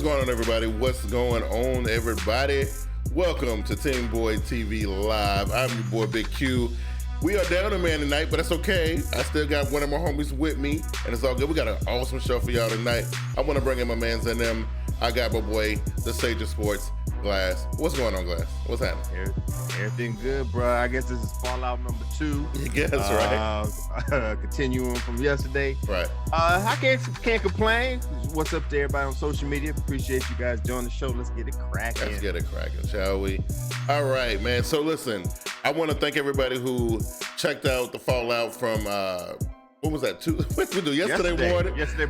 going on, everybody? What's going on, everybody? Welcome to TeamBoydTV Live. I'm your boy, Big Q. We are down a man tonight, but that's okay. I still got one of my homies with me, and it's all good. We got an awesome show for y'all tonight. I want to bring in my mans and them. I got my boy, the Sage of Sports, Glass. What's going on, Glass? What's happening? Everything good, bro. I guess this is Fallout number 2. I guess, right? Continuing from yesterday. Right. I can't complain. What's up to everybody on social media? Appreciate you guys joining the show. Let's get it cracking. Let's get it cracking, shall we? All right, man. So listen, I want to thank everybody who checked out the Fallout from what was that? What did we do? Yesterday morning. Yesterday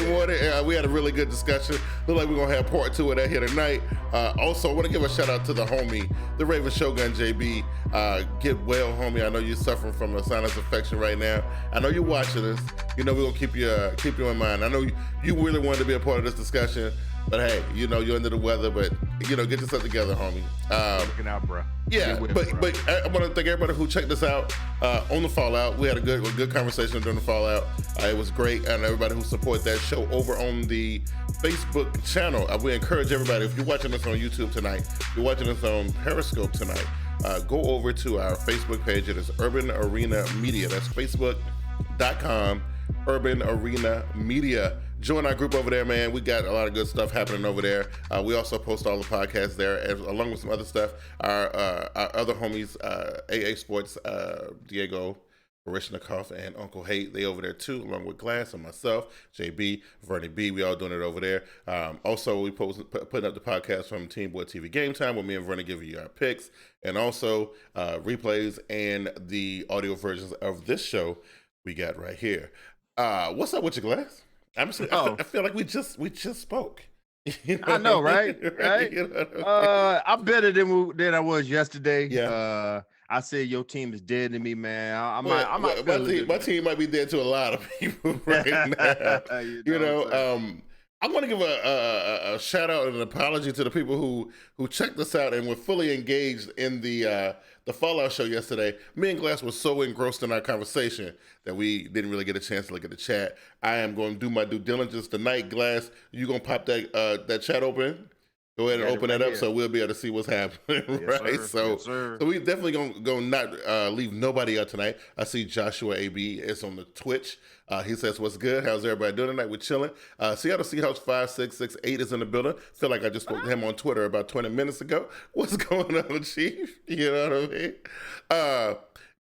morning. We had a really good discussion. Look like we're gonna have part 2 of that here tonight. Also, I want to give a shout out to the homie, the Raven Shogun JB. Get well, homie. I know you're suffering from a sinus infection right now. I know you're watching this. You know we're gonna keep you in mind. I know you really wanted to be a part of this discussion, but hey, you know you're under the weather. But you know, get yourself together, homie. Looking out, bro. Yeah, but I want to thank everybody who checked us out on the Fallout. We had a good conversation during the Fallout. It was great, and everybody who supported that show over on the Facebook channel. We encourage everybody, if you're watching us on YouTube tonight, if you're watching us on Periscope tonight, go over to our Facebook page. It is Urban Arena Media. That's facebook.com, Urban Arena Media. Join our group over there, man. We got a lot of good stuff happening over there. We also post all the podcasts there, along with some other stuff. Our other homies, AA Sports, Diego Barishnikov and Uncle Hate, they over there too, along with Glass and myself, JB, Vernie B. We all doing it over there. Also, we putting up the podcast from TeamBoydTV Game Time, where me and Vernie give you our picks, and also replays and the audio versions of this show we got right here. What's up with your Glass? I feel like we just spoke. You know I know, right? Right? You know I'm better than I was yesterday. Yeah. I said your team is dead to me, man. My team might be dead to a lot of people right now. I want to give a shout out and an apology to the people who checked us out and were fully engaged in the Fallout show yesterday. Me and Glass were so engrossed in our conversation that we didn't really get a chance to look at the chat. I am going to do my due diligence tonight. Glass, you gonna pop that chat open? Go ahead and open that up so we'll be able to see what's happening, right? Sir. So we definitely gonna not leave nobody out tonight. I see Joshua AB is on the Twitch. He says, "What's good? How's everybody doing tonight? We're chilling." Seattle Seahawks 5668 is in the building. Feel like I just spoke to him on Twitter about 20 minutes ago. What's going on, Chief? You know what I mean?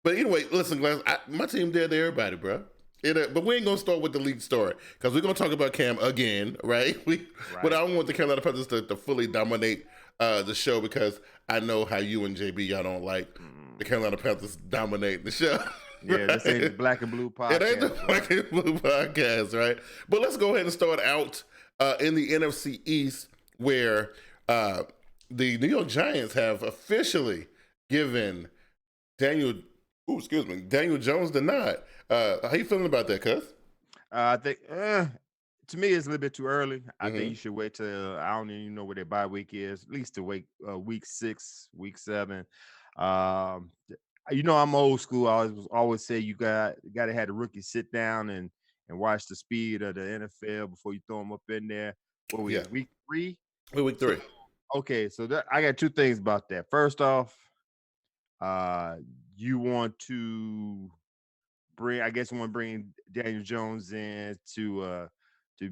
But anyway, listen, Glass, my team dead to everybody, bro. But we ain't gonna start with the league story because we're gonna talk about Cam again, right? But I don't want the Carolina Panthers to fully dominate the show because I know how you and JB y'all don't like the Carolina Panthers dominating the show. Yeah, right? This ain't the Black and Blue podcast. It ain't the Black and Blue podcast, right? But let's go ahead and start out in the NFC East, where the New York Giants have officially given Daniel Jones the nod. How you feeling about that, cuz? I think to me it's a little bit too early. I think you should wait till I don't even know where their bye week is. At least to wait week 6, week 7. You know I'm old school. I always say you got to have the rookie sit down and watch the speed of the NFL before you throw them up in there. Week 3? We're week 3. Okay, so I got 2 things about that. First off, you want to bring Daniel Jones in to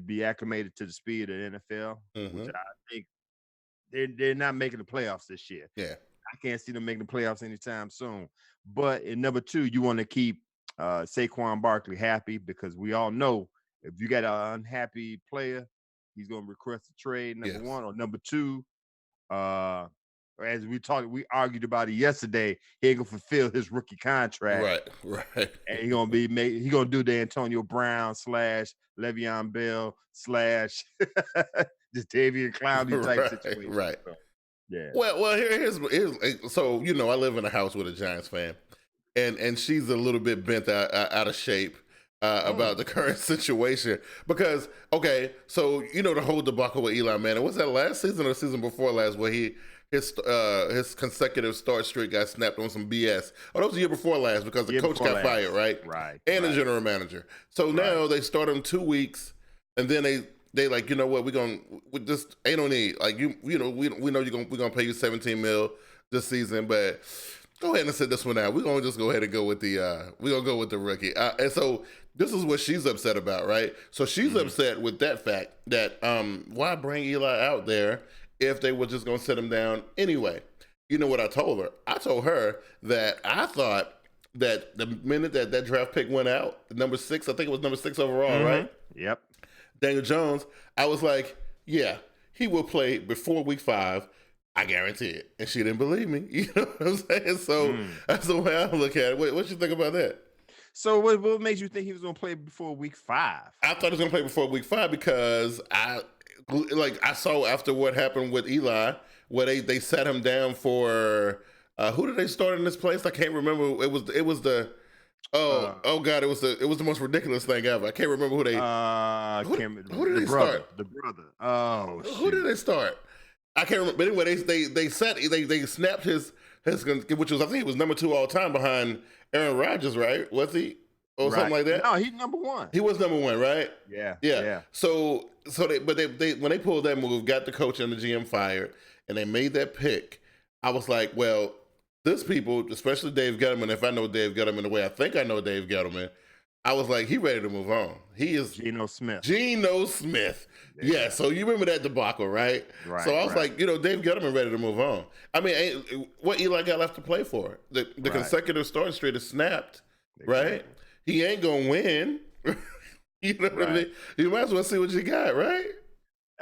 be acclimated to the speed of the NFL, which I think they're not making the playoffs this year. Yeah, I can't see them making the playoffs anytime soon. But in number 2, you want to keep Saquon Barkley happy because we all know if you got an unhappy player, he's going to request a trade. Number 1 or number 2. As we argued about it yesterday. He ain't gonna fulfill his rookie contract, right. And he gonna do the Antonio Brown / Le'Veon Bell / this Davian Clowney type situation, right? So, yeah. Well, here's so I live in a house with a Giants fan, and she's a little bit bent out of shape. About the current situation because so the whole debacle with Eli Manning, was that last season or the season before last where his consecutive start streak got snapped on some BS? Oh, that was the year before last because the coach got fired, right? Right. And the general manager. So now they start him 2 weeks and then they they like, you know what, we just ain't no need. Like you know, we know we're gonna pay you 17 mil this season, but go ahead and sit this one out. We're gonna just go ahead and go with the rookie. And so this is what she's upset about, right? So she's upset with that fact that why bring Eli out there if they were just gonna sit him down anyway. You know what I told her? I told her that I thought that the minute that draft pick went out, number 6, I think it was number 6 overall, right? Yep. Daniel Jones, I was like, yeah, he will play before week 5. I guarantee it. And she didn't believe me. You know what I'm saying? So that's the way I look at it. What you think about that? So what makes you think he was going to play before week 5? I thought he was going to play before week 5 because I saw after what happened with Eli, where they sat him down for who did they start in this place? I can't remember. It was the oh god, it was the most ridiculous thing ever. I can't remember who they who did they start? The brother. Oh, who did they start? I can't remember. But anyway, they snapped his which was, I think he was number 2 all time behind Aaron Rodgers, right? Was he? Or something like that? No, he's number 1. He was number 1, right? Yeah. So they when they pulled that move, got the coach and the GM fired, and they made that pick, I was like, well, this people, especially Dave Gettleman, if I know Dave Gettleman the way I think I know Dave Gettleman, I was like, he ready to move on. He is Geno Smith. Yeah. So you remember that debacle, right? Right. So I was like, Dave Gettleman ready to move on. I mean, what Eli got left to play for? The consecutive starting streak is snapped, right? He ain't gonna win. You know what I mean? You might as well see what you got, right?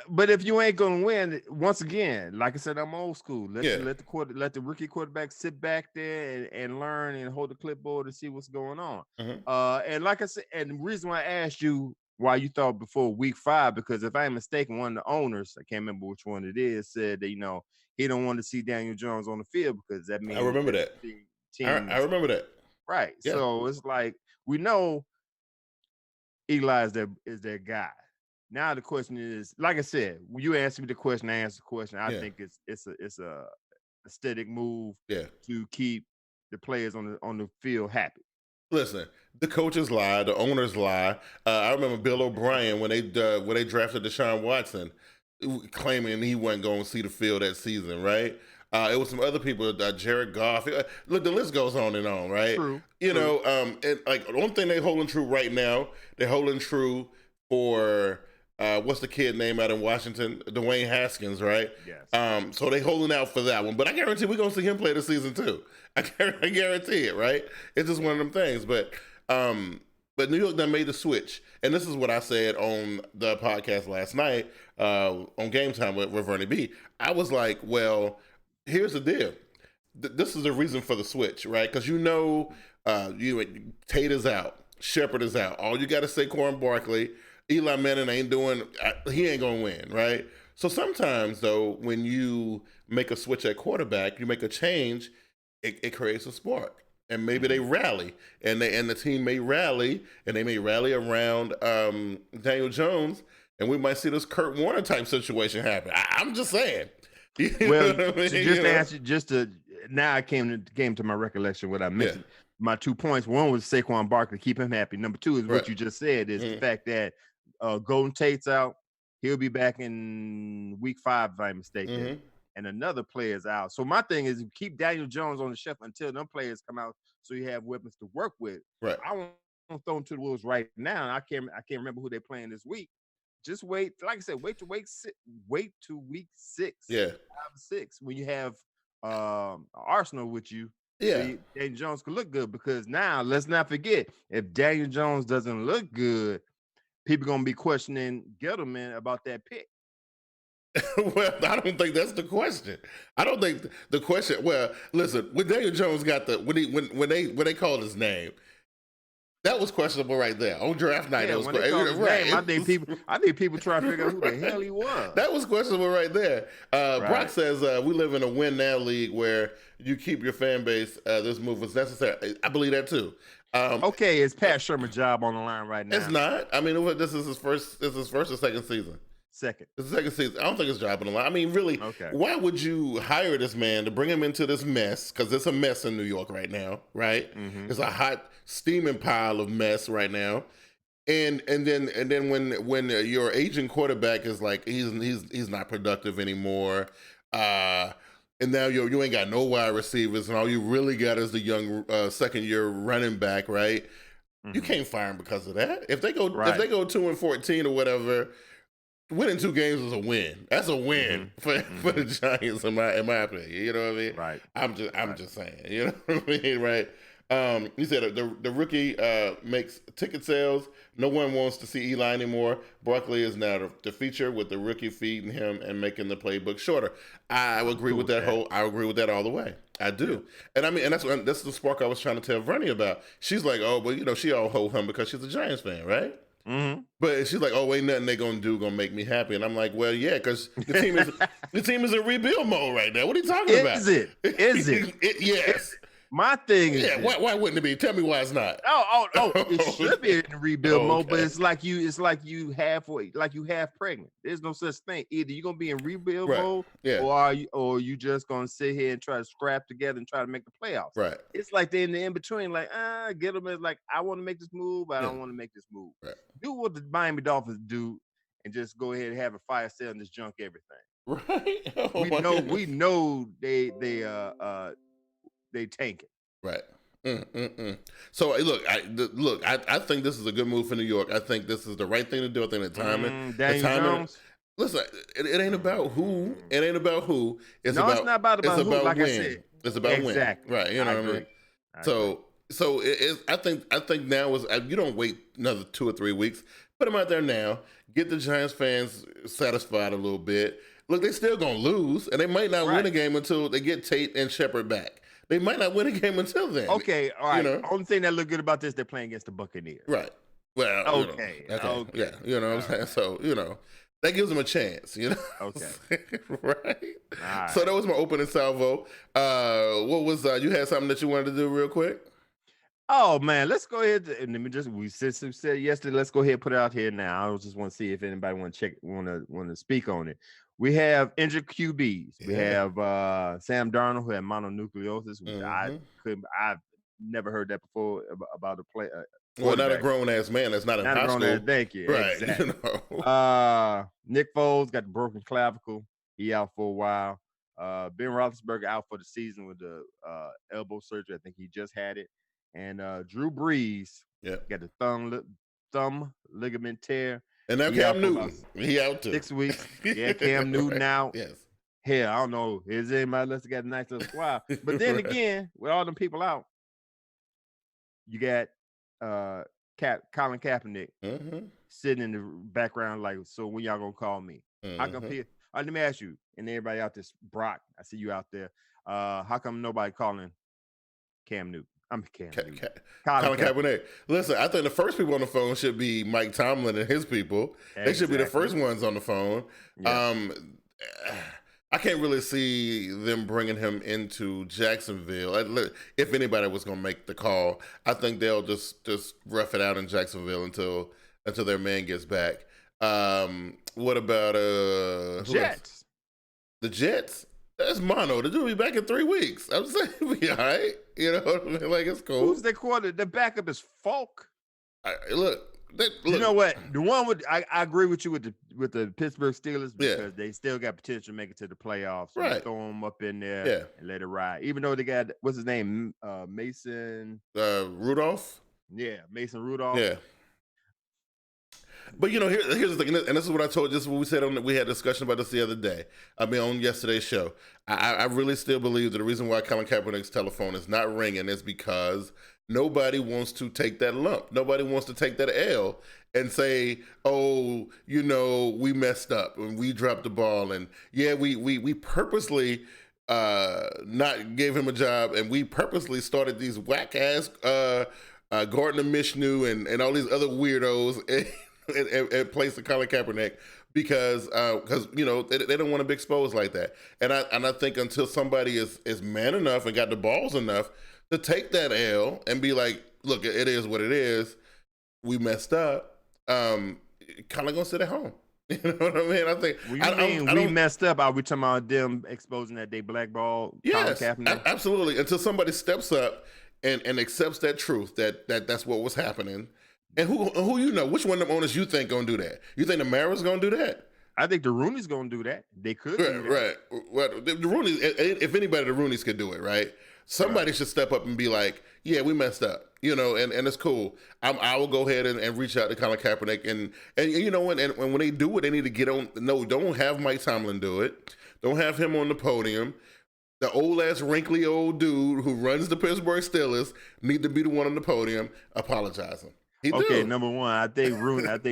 But if you ain't gonna win, once again, like I said, I'm old school. Let the rookie quarterback sit back there and learn and hold the clipboard and see what's going on. And like I said, and the reason why I asked you why you thought before week 5, because if I'm mistaken, one of the owners, I can't remember which one it is, said that he don't want to see Daniel Jones on the field because that means I remember that. I remember that. Right. Yeah. So it's like we know Eli is their guy. Now the question is, like I said, when you asked me the question, I answered the question. I think it's a aesthetic move to keep the players on the field happy. Listen, the coaches lie, the owners lie. I remember Bill O'Brien when they drafted Deshaun Watson, claiming he wasn't going to see the field that season, right? It was some other people, Jared Goff. Look, the list goes on and on, right? True. Know, and like the one thing they're holding true right now, they're holding true for what's the kid name out in Washington? Dwayne Haskins, right? Yes. So they holding out for that one, but I guarantee we're gonna see him play this season too. I guarantee it, right? It's just one of them things. But New York done made the switch, and this is what I said on the podcast last night on Game Time with Vernie B. I was like, well, here's the deal. This is the reason for the switch, right? Because Tate is out, Shepard is out. All you got to say, Saquon Barkley. Eli Manning he ain't going to win, right? So sometimes, though, when you make a switch at quarterback, you make a change, it creates a spark. And maybe they rally, and the team may rally, and they may rally around Daniel Jones, and we might see this Kurt Warner type situation happen. I'm just saying. Well, now I came to my recollection what I mentioned. My 2 points. One was Saquon Barkley, keep him happy. Number 2 is what you just said, is the fact that Golden Tate's out. He'll be back in week 5, if I'm mistaken. And another player's out. So my thing is keep Daniel Jones on the shelf until them players come out so you have weapons to work with. Right. I won't throw them to the wolves right now. I can't remember who they're playing this week. Just wait. Like I said, wait to week 6. Yeah. 5-6 when you have Arsenal with you. Yeah. So Daniel Jones could look good, because now let's not forget, if Daniel Jones doesn't look good, people gonna be questioning Gettleman about that pick. Well, I don't think that's the question. I don't think the question. Well, listen, when Daniel Jones got when they called his name, that was questionable right there on draft night. That was questionable. Right. I think people try to figure out who the hell he was. That was questionable right there. Brock says we live in a win now league where you keep your fan base. This move was necessary. I believe that too. Okay, is Pat Shermer's job on the line right now? It's not. I mean, this is his first or second season. Second. It's the second season. I don't think it's job on the line. I mean, really, why would you hire this man to bring him into this mess? Because it's a mess in New York right now, right? It's a hot, steaming pile of mess right now. And then when your aging quarterback is like he's not productive anymore, and now you ain't got no wide receivers, and all you really got is the young second year running back, right? You can't fire him because of that. If they go 2-14 or whatever, winning 2 games is a win. That's a win for the Giants, in my opinion. You know what I mean? Right. I'm just saying. You know what I mean? Right. You said the rookie makes ticket sales. No one wants to see Eli anymore. Barkley is now the feature, with the rookie feeding him and making the playbook shorter. I agree with that I agree with that all the way. I do. And I mean, and that's the spark I was trying to tell Vernie about. She's like, oh, but she all hold him because she's a Giants fan, right? But she's like, oh, ain't nothing they gonna make me happy. And I'm like, well, yeah, because the team is in rebuild mode right now. What are you talking about? Is it? Yes. My thing is, why wouldn't it be? Tell me why it's not. Oh, it should be in rebuild mode, but it's like you half pregnant. There's no such thing. Either you're gonna be in rebuild mode, or you just gonna sit here and try to scrap together and try to make the playoffs. Right. It's like they're in the in between. Like, get them as like, I want to make this move, but I don't want to make this move. Right. Do what the Miami Dolphins do, and just go ahead and have a fire sale and just junk everything. Right. We know they tank it. Right. So look, I think this is a good move for New York. I think this is the right thing to do. I think the timing. Jones. Listen, it ain't about who. It ain't about who. It's not about who. Like win. I said, it's about exactly. Win. Right. You know what I mean? So I think now is, you don't wait another 2 or 3 weeks. Put them out there now. Get the Giants fans satisfied a little bit. Look, they still gonna lose, and they might not win a game until they get Tate and Shepard back. They might not win a game until then. Okay, all right. Only thing that look good about this, they're playing against the Buccaneers. Right. Well, okay. Yeah, you know what I'm saying? So, that gives them a chance, Okay. Right? So that was my opening salvo. What was, you had something that you wanted to do real quick? Oh, man, let's go ahead and we said yesterday, let's go ahead and put it out here now. I just want to see if anybody want to speak on it. We have injured QBs. We have Sam Darnold, who had mononucleosis, which I've never heard that before about a play. Well, not a grown ass man. That's not in high school. Thank you. Right. Exactly. Nick Foles got the broken clavicle. He out for a while. Ben Roethlisberger out for the season with the elbow surgery. I think he just had it. And Drew Brees got the thumb ligament tear. And now Cam Newton, he out too. 6 weeks. Yeah, Cam Newton out. Yes. Hell, I don't know. Is anybody else got a nice little squad? But then again, with all them people out, you got Colin Kaepernick sitting in the background like, so when y'all gonna call me? How come here? Let me ask you, and everybody out there, Brock, I see you out there. How come nobody calling Cam Newton? I'm Colin Kaepernick. Listen, I think the first people on the phone should be Mike Tomlin and his people. Exactly. They should be the first ones on the phone. Yeah. I can't really see them bringing him into Jacksonville. If anybody was going to make the call, I think they'll just rough it out in Jacksonville until their man gets back. What about Jets? The Jets? That's mono. The dude will be back in 3 weeks. I'm saying he'll be all right. You know what I mean? Like, it's cool. Who's their quarter? The backup is Falk. Look. You know what? The one with I agree with you with the Pittsburgh Steelers because they still got potential to make it to the playoffs. Right. Throw them up in there and let it ride. Even though they got, what's his name? Mason Rudolph? Yeah, Mason Rudolph. Yeah. But here's the thing, and this is what I told. This is what we said we had a discussion about this the other day. I mean, on yesterday's show, I really still believe that the reason why Colin Kaepernick's telephone is not ringing is because nobody wants to take that lump. Nobody wants to take that L and say, "Oh, we messed up and we dropped the ball, and we purposely not gave him a job, and we purposely started these whack ass Gardner Minshew and all these other weirdos." And place of Colin Kaepernick because they don't want to be exposed like that, and I think until somebody is man enough and got the balls enough to take that L and be like, look, it is what it is. We messed up. Kind of gonna sit at home. You know what I mean? I think. We messed up? Are we talking about them exposing that they blackball? Yes, Colin Kaepernick? Absolutely. Until somebody steps up and accepts that truth that that's what was happening. And who you know? Which one of them owners you think gonna do that? You think the Maras gonna do that? I think the Rooney's gonna do that. They could do that. Right. Well, the Rooney, if anybody, the Rooneys could do it, right? Somebody should step up and be like, yeah, we messed up, and it's cool. I will go ahead and reach out to Colin Kaepernick and you know and when they do it, they need to get on. No, don't have Mike Tomlin do it. Don't have him on the podium. The old ass wrinkly old dude who runs the Pittsburgh Steelers need to be the one on the podium apologizing. Okay, number one, I think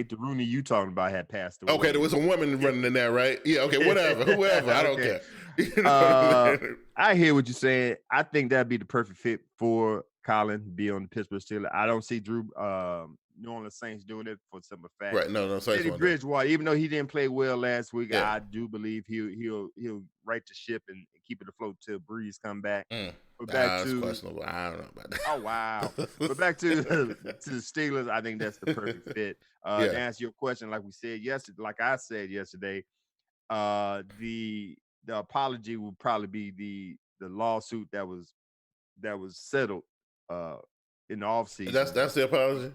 the Rooney you talking about had passed away. Okay, there was a woman running in there, right? Yeah, okay, whatever, whoever, I don't care. You know I hear what you're saying. I think that'd be the perfect fit for Colin to be on the Pittsburgh Steelers. I don't see New Orleans Saints doing it for some fact. Right, no, Saints Teddy Bridgewater, even though he didn't play well last week, I do believe he'll right the ship and keep it afloat till Breeze come back. But back to questionable. I don't know about that. Oh wow! But back to the Steelers, I think that's the perfect fit. To answer your question, like I said yesterday, the apology will probably be the lawsuit that was settled in the offseason. That's the apology.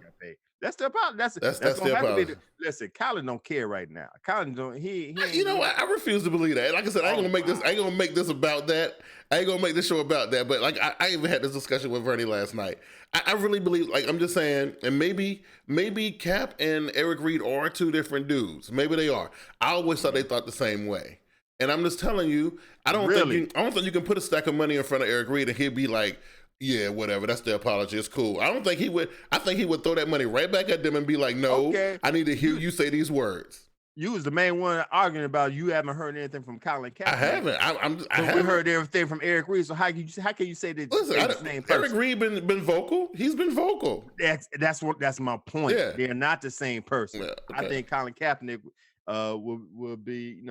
That's the apology. That's the apology. Listen, Colin don't care right now. Colin don't. He you know what? I refuse to believe that. Like I said, I ain't gonna make this. I ain't gonna make this about that. I ain't gonna make this show about that. But like I even had this discussion with Vernie last night. I really believe. Like I'm just saying, and maybe Cap and Eric Reed are two different dudes. Maybe they are. I always thought they thought the same way. And I'm just telling you, I don't think you can put a stack of money in front of Eric Reed and he'd be like, yeah, whatever. That's the apology. It's cool. I don't think he would. I think he would throw that money right back at them and be like, no, I need to hear you say these words. You was the main one arguing about you haven't heard anything from Colin Kaepernick. I haven't. We heard everything from Eric Reed. So how can you say that? Listen, the same person? Eric Reed been vocal. He's been vocal. That's my point. Yeah. They're not the same person. Yeah, I think Colin Kaepernick will be,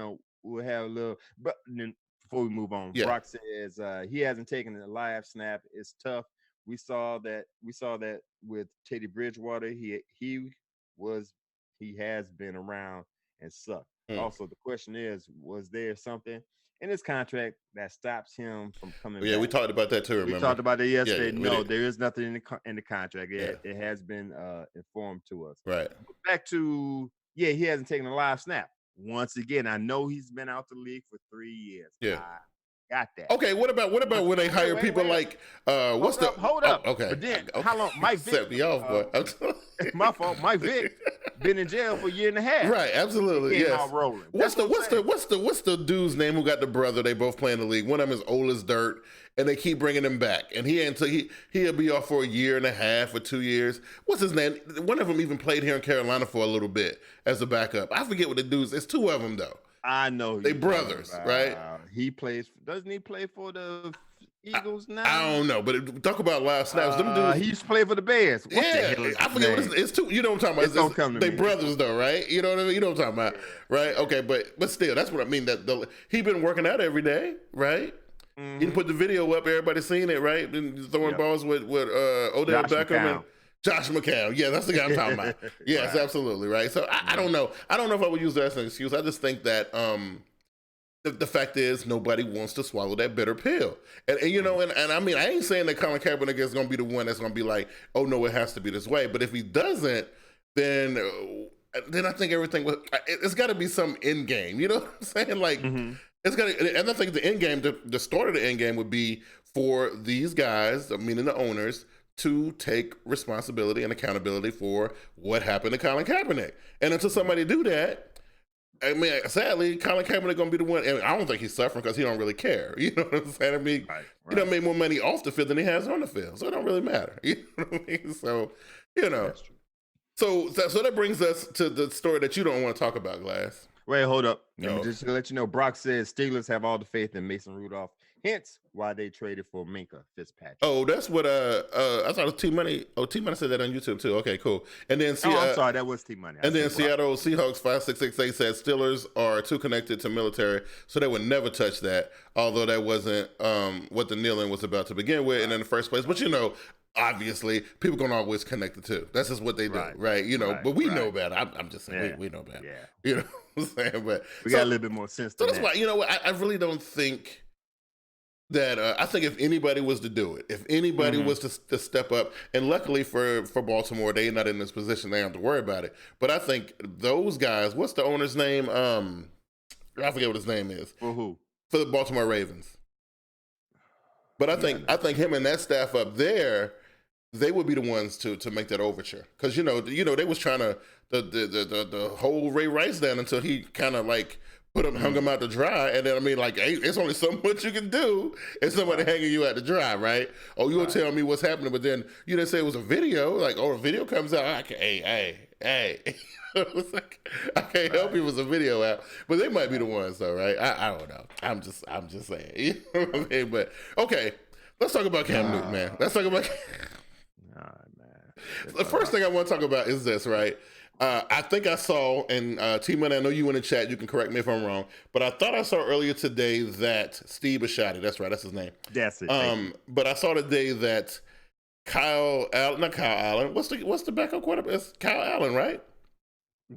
will have a little. But then before we move on, Brock says he hasn't taken a live snap. It's tough. We saw that with Teddy Bridgewater. He has been around and sucked. Also, the question is, was there something in his contract that stops him from coming back? We talked about that too, remember? We talked about it yesterday. No, there is nothing in the contract. It has been informed to us. Right. Back to, he hasn't taken a live snap. Once again, I know he's been out the league for 3 years. Yeah. Got that. Okay, what about when they hire people like hold up. Okay. But then how long Mike Vick set me off, boy. My fault. Mike Vick been in jail for a year and a half. Right, absolutely. Yes. Out rolling. What's the dude's name who got the brother? They both play in the league. One of them is old as dirt, and they keep bringing him back. And he'll be off for a year and a half or 2 years. What's his name? One of them even played here in Carolina for a little bit as a backup. I forget what the dude's. It's two of them though. I know they brothers, right? He plays. Doesn't he play for the Eagles now? I don't know, but talk about live snaps. Them dudes. He used to play for the Bears. What the hell is I forget what it's two. You know what I'm talking about? They brothers though, right? You know what I mean? You know what I'm talking about, right? Okay, but still, that's what I mean. That he been working out every day, right? Mm-hmm. He put the video up. Everybody's seen it, right? Been throwing balls with Odell Beckham and Josh McCown. Yeah, that's the guy I'm talking about. Yes, absolutely, right? So I don't know. I don't know if I would use that as an excuse. I just think that the fact is nobody wants to swallow that bitter pill. And I mean, I ain't saying that Colin Kaepernick is going to be the one that's going to be like, oh, no, it has to be this way. But if he doesn't, then I think it's got to be some end game. You know what I'm saying? Like, it's got to, and I think the end game, the start of the end game would be for these guys, meaning the owners, to take responsibility and accountability for what happened to Colin Kaepernick. And until somebody do that, I mean, sadly, Colin Kaepernick going to be the one, and I don't think he's suffering because he don't really care. You know what I'm saying? I mean, he done made more money off the field than he has on the field, so it don't really matter. You know what I mean? So, That's true. So that brings us to the story that you don't want to talk about, Glass. Wait, hold up. Just to let you know, Brock says Steelers have all the faith in Mason Rudolph. Hence why they traded for Minkah Fitzpatrick. Oh, that's what I thought it was T-Money. Oh, T-Money said that on YouTube too. Okay, cool. And then I'm sorry, that was T-Money. And then Seattle Seahawks 5668 said Steelers are too connected to military, so they would never touch that. Although that wasn't what the kneeling was about to begin with, and in the first place. But obviously, people gonna always connect the two. That's just what they do, right? But we know better. I'm just saying we know better. Yeah. You know what I'm saying? But we got a little bit more sense. So that's why I really don't think. that I think if anybody was to do it, if anybody was to step up, and luckily for Baltimore, they're not in this position, they don't have to worry about it. But I think those guys, what's the owner's name? I forget what his name is. For who? For the Baltimore Ravens. But I think him and that staff up there, they would be the ones to make that overture, because you know they was trying to the whole Ray Rice down until he kind of like hung him out to dry, and then I mean like, hey, it's only so much you can do if somebody hanging you out to dry, right? Oh, you gonna tell me what's happening, but then you didn't say it was a video. Like, oh, a video comes out, hey. It was like, I can't help you if it's a video out, but they might be the ones though, right? I don't know. I'm just saying. You know what I mean? But okay, let's talk about Cam Newton, man. Let's talk about. All right, man. The first thing I want to talk about is this, right? I think I saw, and T-Money, I know you in the chat, you can correct me if I'm wrong, but I thought I saw earlier today that Steve Bisciotti, that's right, that's his name. That's it. But I saw today that not Kyle Allen, what's the backup quarterback? It's Kyle Allen, right?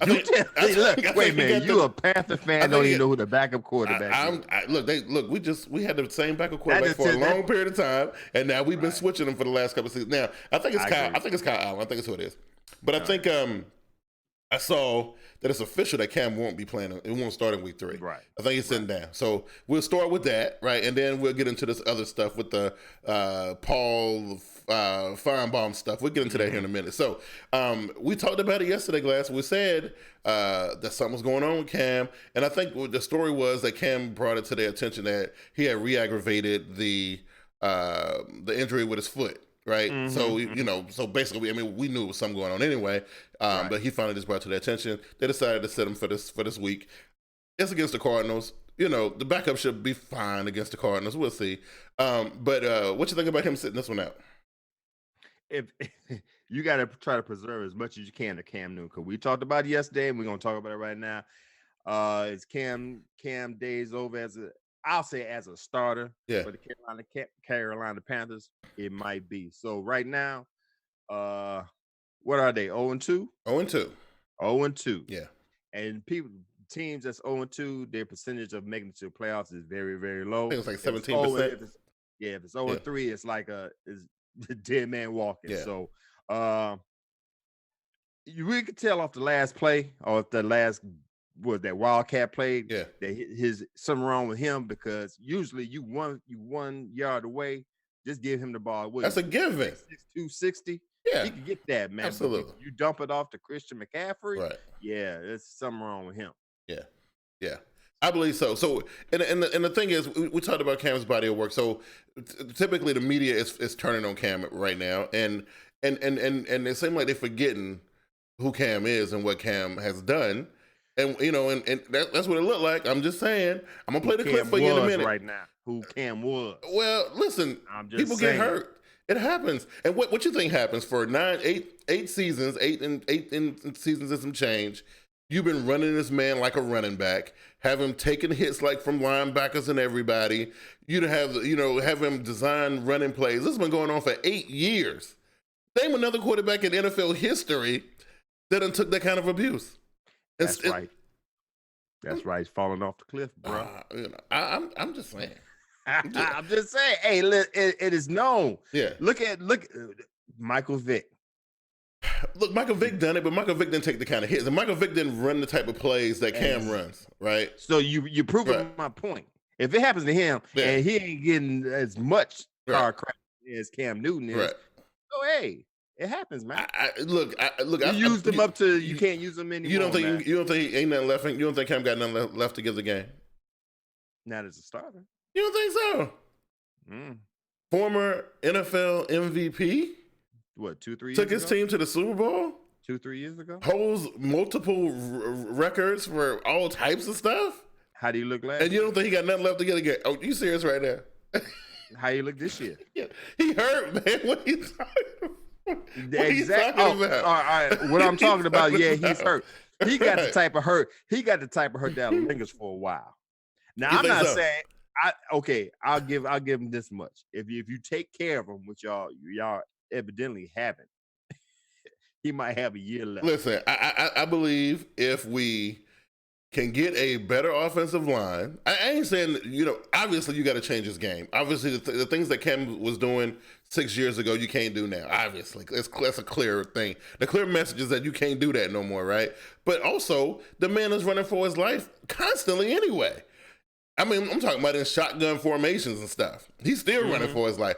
Wait a minute, you a Panther fan, don't even know who the backup quarterback is. We had the same backup quarterback for a long period of time, and now we've been switching them for the last couple of seasons. Now, I think it's Kyle Allen. I think it's who it is. But I think I saw that it's official that Cam won't be playing. It won't start in week 3. Right. I think it's sitting down. So we'll start with that, right? And then we'll get into this other stuff with the Paul Feinbaum stuff. We'll get into that here in a minute. So we talked about it yesterday, Glass. We said that something was going on with Cam. And I think the story was that Cam brought it to their attention that he had re-aggravated the injury with his foot. Right. So, so basically, I mean, we knew it was something going on anyway. But he finally just brought it to their attention. They decided to sit him for this week. It's against the Cardinals. The backup should be fine against the Cardinals. We'll see. But what you think about him sitting this one out? If you got to try to preserve as much as you can to Cam Newton, because we talked about it yesterday, and we're going to talk about it right now. Is Cam days over as a starter for the Carolina Panthers? It might be. So right now, what are they? 0-2? 0-2. 0-2. Yeah. And teams that's 0-2, their percentage of making it to the playoffs is very, very low. I think it's like 17%. If it's 0-3, it's like a dead man walking. Yeah. So we could tell off the last play, or if the last that Wildcat played, that his something wrong with him, because usually you 1 yard away, just give him the ball. That's a given. 260. Yeah, he can get that, man. Absolutely. You dump it off to Christian McCaffrey. Right. Yeah, there's something wrong with him. Yeah. I believe so. So, and the thing is, we talked about Cam's body of work. So, typically the media is turning on Cam right now, and it seems like they're forgetting who Cam is and what Cam has done. And and that's what it looked like. I'm just saying. I'm gonna play the clip for you in a minute. Right now, who Cam was. Well, listen, people get hurt. It happens. And what you think happens for 8 seasons, eight seasons and some change? You've been running this man like a running back, have him taking hits like from linebackers and everybody. You'd have him design running plays. This has been going on for 8 years. Name another quarterback in NFL history that took that kind of abuse. That's right. That's right. He's falling off the cliff, bro. I'm just saying. I'm just saying. Hey, it is known. Yeah. Look at Michael Vick. Look, Michael Vick done it, but Michael Vick didn't take the kind of hits, and Michael Vick didn't run the type of plays that Cam runs. Right. So you're proving my point. If it happens to him and he ain't getting as much car crash as Cam Newton is, so hey. It happens, man. You used them up to you can't use them anymore. You don't think ain't nothing left? You don't think Cam got nothing left to give the game? Not as a starter. You don't think so? Former NFL MVP. What, 2-3 years took his team to the Super Bowl 2-3 years ago. Holds multiple records for all types of stuff. How do you look last? And you don't think he got nothing left to get a game? Oh, you serious right now? How you look this year? He hurt, man. What are you talking about? Exactly. All right. What I'm talking about, he's hurt. He got the type of hurt. He got the type of hurt that lingers for a while. Now, I'm not saying. I'll give him this much. If you take care of him, which y'all evidently haven't, he might have a year left. Listen, I believe if we can get a better offensive line. I ain't saying, obviously you got to change his game. Obviously the things that Cam was doing 6 years ago, you can't do now. Obviously, that's a clear thing. The clear message is that you can't do that no more, right? But also, the man is running for his life constantly anyway. I mean, I'm talking about in shotgun formations and stuff. He's still running for his life.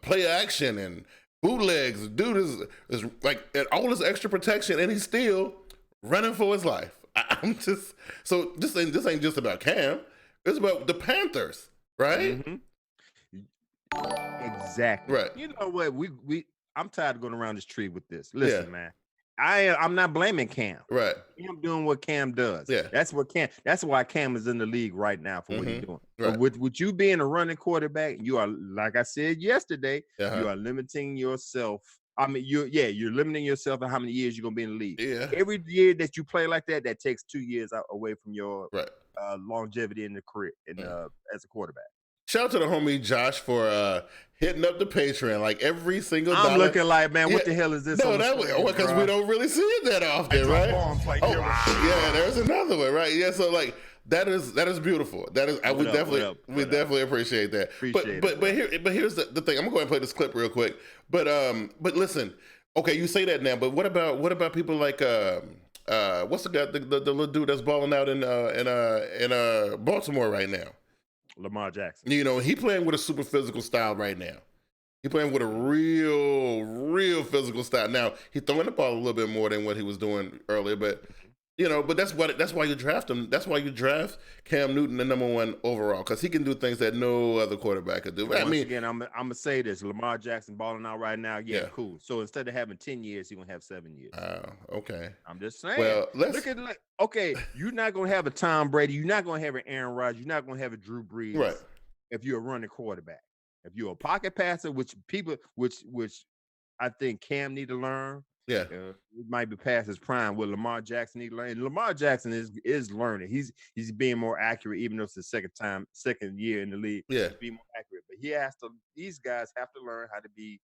Play action and bootlegs. Dude is like at all this extra protection, and he's still running for his life. This ain't just about Cam. It's about the Panthers, right? Exactly. Right. You know what? I'm tired of going around this tree with this. Listen, man. I'm not blaming Cam. Right. Cam doing what Cam does. Yeah. That's why Cam is in the league right now for what he's doing. Right. But with you being a running quarterback, you are, like I said yesterday, you are limiting yourself. I mean, you're limiting yourself on how many years you're gonna be in the league. Yeah. Every year that you play like that, that takes 2 years away from your longevity in the career as a quarterback. Shout out to the homie Josh for hitting up the Patreon like every single I'm dollar. Looking like, man, what the hell is this? No, because we don't really see it that often, right? Yeah, there's another one, right? Yeah, so like that is beautiful. That is we definitely appreciate that. But here's the thing. I'm gonna go ahead and play this clip real quick. But listen, okay, you say that now, but what about people like what's the guy, the little dude that's balling out in Baltimore right now? Lamar Jackson. He playing with a super physical style right now. He playing with a real physical style. Now, he's throwing the ball a little bit more than what he was doing earlier, but but that's why you draft him. That's why you draft Cam Newton the #1 overall, because he can do things that no other quarterback could do. Again, I'm gonna say this: Lamar Jackson balling out right now. Yeah, cool. So instead of having 10 years, he's gonna have 7 years. Okay. I'm just saying. Well, you're not gonna have a Tom Brady. You're not gonna have an Aaron Rodgers. You're not gonna have a Drew Brees. Right. If you're a running quarterback, if you're a pocket passer, which I think Cam need to learn. Yeah, it might be past his prime. What Lamar Jackson need to learn. And Lamar Jackson is learning. He's being more accurate, even though it's the second year in the league. Yeah, he's being more accurate. But these guys have to learn how to be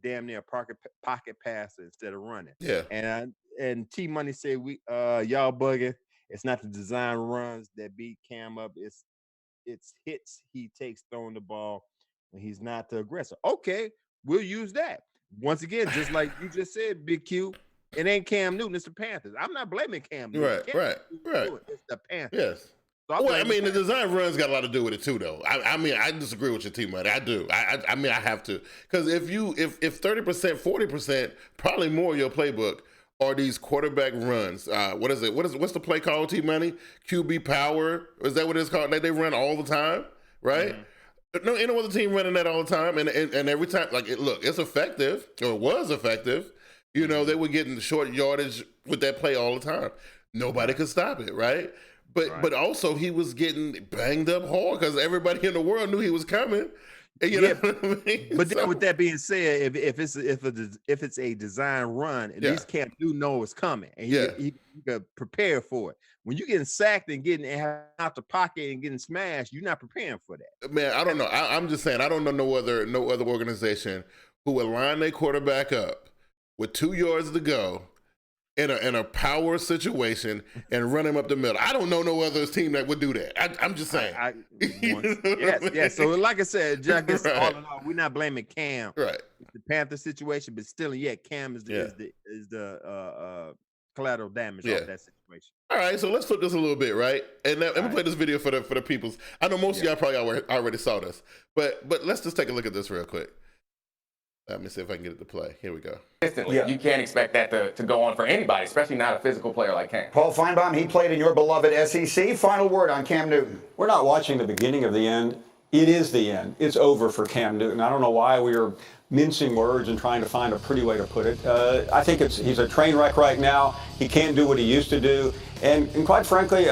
damn near a pocket passer instead of running. Yeah. And T Money said y'all bugging. It's not the design runs that beat Cam up. It's hits he takes throwing the ball when he's not the aggressor. Okay, we'll use that. Once again, just like you just said, Big Q, it ain't Cam Newton, it's the Panthers. I'm not blaming Cam Newton. Right. It's the Panthers. Yes. So the design runs got a lot to do with it too, though. I disagree with your team, buddy. I do. I have to, because if 30%, 40%, probably more of your playbook are these quarterback runs. What is it? What's the play called, T Money? QB power? Is that what it's called? Like they run all the time, right? Mm-hmm. No, any other team running that all the time, and every time, it's effective, or it was effective. They were getting short yardage with that play all the time. Nobody could stop it, right? But also he was getting banged up hard because everybody in the world knew he was coming. You know what I mean? But then with that being said, if it's a design run, at least Cam Newton know it's coming, and he can prepare for it. When you're getting sacked and getting out the pocket and getting smashed, you're not preparing for that. Man, I don't know. I'm just saying, I don't know no other organization who would line their quarterback up with 2 yards to go in a power situation and run him up the middle. I don't know no other team that would do that. I'm just saying. Yes. So like I said, Jack, all in all, we're not blaming Cam. Right. The Panther situation, but still, Cam is the collateral damage of that situation. All right, so let's flip this a little bit, right? And let me play this video for the peoples. I know most of y'all probably already saw this, but let's just take a look at this real quick. Let me see if I can get it to play. Here we go. You can't expect that to go on for anybody, especially not a physical player like Cam. Paul Feinbaum, he played in your beloved SEC. Final word on Cam Newton. We're not watching the beginning of the end. It is the end. It's over for Cam Newton. I don't know why we are mincing words and trying to find a pretty way to put it. I think he's a train wreck right now. He can't do what he used to do. And quite frankly,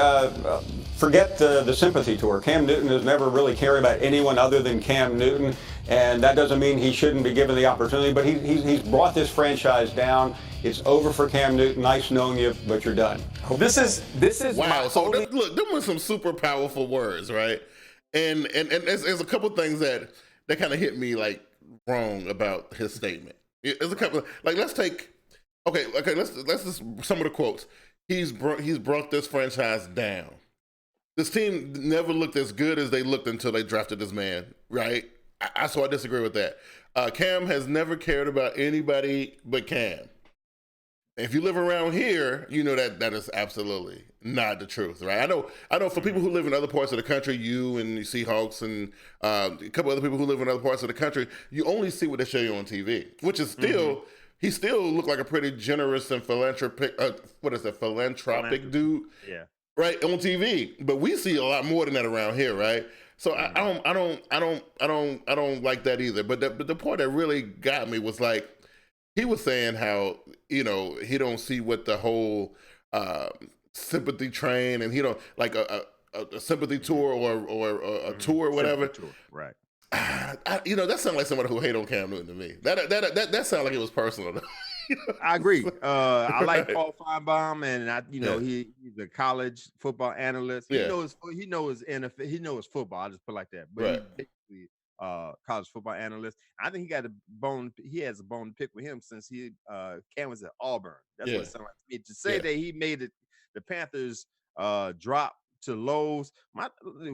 forget the sympathy tour. Cam Newton has never really cared about anyone other than Cam Newton. And that doesn't mean he shouldn't be given the opportunity, but he's brought this franchise down. It's over for Cam Newton. Nice knowing you, but you're done. This is wow. So look, there were some super powerful words, right? And there's a couple things that kind of hit me like wrong about his statement. There's a couple let's just some of the quotes. he's brought this franchise down. This team never looked as good as they looked until they drafted this man, right? So I disagree with that. Cam has never cared about anybody but Cam. If you live around here, you know that is absolutely not the truth, right? I know for people who live in other parts of the country, you and the Seahawks and a couple other people who live in other parts of the country, you only see what they show you on TV, which is still, he still looked like a pretty generous and philanthropic dude, Yeah. right, on TV. But we see a lot more than that around here, right? So I don't like that either. But the part that really got me was like, he was saying how, you know, he don't see what the whole sympathy train, and he don't like a sympathy tour or a tour or whatever. Tour. Right. You know, that sounds like somebody who hate on Cam Newton to me. That sounded like it was personal. I agree. I like Paul Feinbaum, and he's a college football analyst. He knows NFL. He knows football. I'll just put it like that. But he's basically college football analyst. I think he has a bone to pick with him since Cam was at Auburn. That's what it sounds like to me. To say that he made the Panthers drop to lows.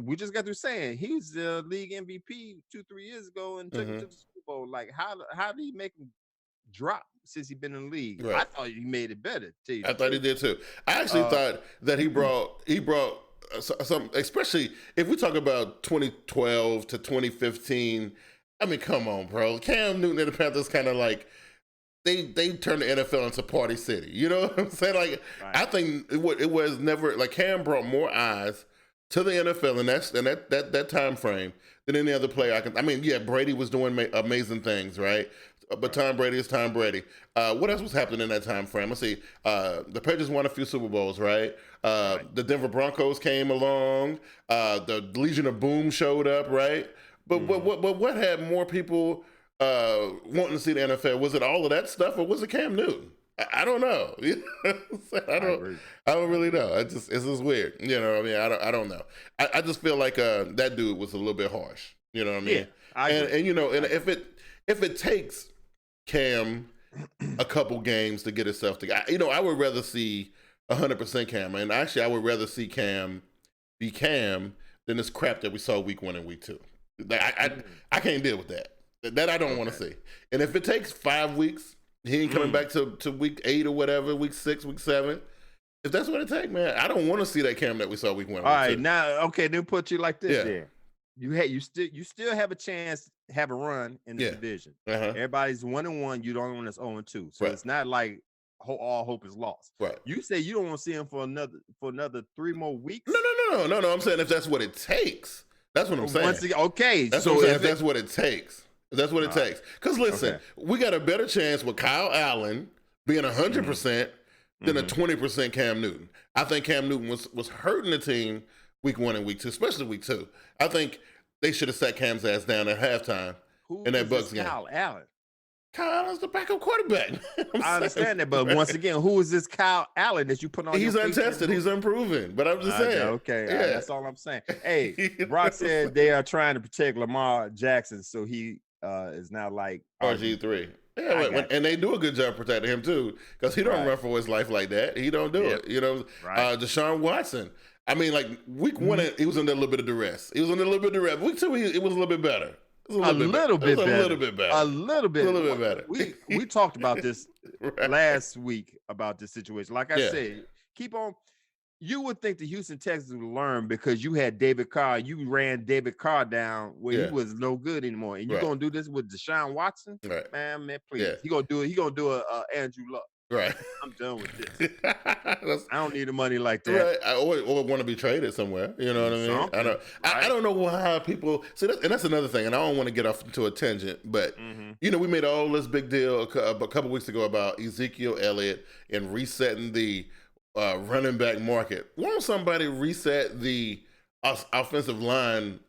We just got through saying he was the league MVP 2-3 years ago and took him to the Super Bowl. Like how did he make him drop since he's been in the league? Right. I thought he made it better. I thought he did too. I actually thought that he brought some, especially if we talk about 2012 to 2015. I mean, come on, bro. Cam Newton and the Panthers kind of like they turned the NFL into Party City. You know what I'm saying? Like, I think it was never like Cam brought more eyes to the NFL in that time frame than any other player. Brady was doing amazing things, right? But Tom Brady is Tom Brady. What else was happening in that time frame? Let's see. The Patriots won a few Super Bowls, right? The Denver Broncos came along. The Legion of Boom showed up, right? But what had more people wanting to see the NFL? Was it all of that stuff, or was it Cam Newton? I don't know. I don't really know. It's just weird. You know what I mean? I don't know. I just feel like that dude was a little bit harsh. You know what I mean? Yeah, I agree. And you know, and if it takes Cam a couple games to get himself together, you know, I would rather see 100% Cam. And actually, I would rather see Cam be Cam than this crap that we saw week 1 and week 2. I can't deal with that. That I don't want to see. And if it takes 5 weeks, he ain't coming back to week 8 or whatever, week 6, week 7. If that's what it takes, man, I don't want to see that Cam that we saw week 1. All right, now, okay, then put you like this. Then you still have a chance to have a run in the division. Everybody's 1-1. You don't want us 0-2. So it's not like all hope is lost. Right. You say you don't want to see him for another 3 more weeks. No. I'm saying if that's what it takes. That's what I'm saying. Once again, okay. That's so what I'm saying. If that's what it takes. That's what it takes. Because listen, we got a better chance with Kyle Allen being 100% than a 20% Cam Newton. I think Cam Newton was hurting the team week 1 and week 2, especially week 2. I think they should have sat Cam's ass down at halftime in that Bucs game. Kyle Allen? Kyle Allen's the backup quarterback. I understand that, but once again, who is this Kyle Allen that you put on? He's untested. He's unproven. But I'm just saying. Okay, that's all I'm saying. Hey, Brock said they are trying to protect Lamar Jackson, so he is now like RG3. Yeah, and they do a good job protecting him too, because he don't run for his life like that. He don't do it. You know, Deshaun Watson. I mean, like week 1, he was under a little bit of duress. Week 2, it was a little bit better. A little bit better. We talked about this last week about this situation. Like I said, keep on. You would think the Houston Texans would learn because you had David Carr. You ran David Carr down where he was no good anymore, and you're gonna do this with Deshaun Watson, man, please. He gonna do it. He gonna do a Andrew Luck. Right. I'm done with this. I don't need the money like that. Right. Or want to be traded somewhere. You know what I mean? I don't know why people see that, and that's another thing. And I don't want to get off into a tangent, but you know, we made all this big deal a couple weeks ago about Ezekiel Elliott and resetting the running back market. Why don't somebody reset the offensive line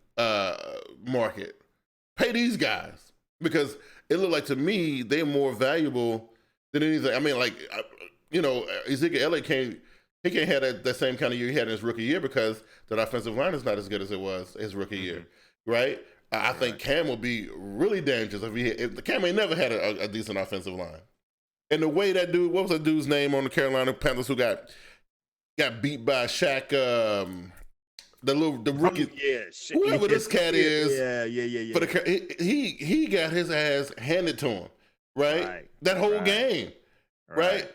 market? Pay these guys, because it looked like to me they're more valuable than anything. I mean, like, you know, Ezekiel Elliott can't have that same kind of year he had in his rookie year because that offensive line is not as good as it was his rookie year, right? I think Cam will be really dangerous if Cam ain't never had a decent offensive line. And the way that dude, what was that dude's name on the Carolina Panthers who got got beat by Shaq. The rookie, whoever this cat is. Yeah. For he got his ass handed to him, right? That whole game, right?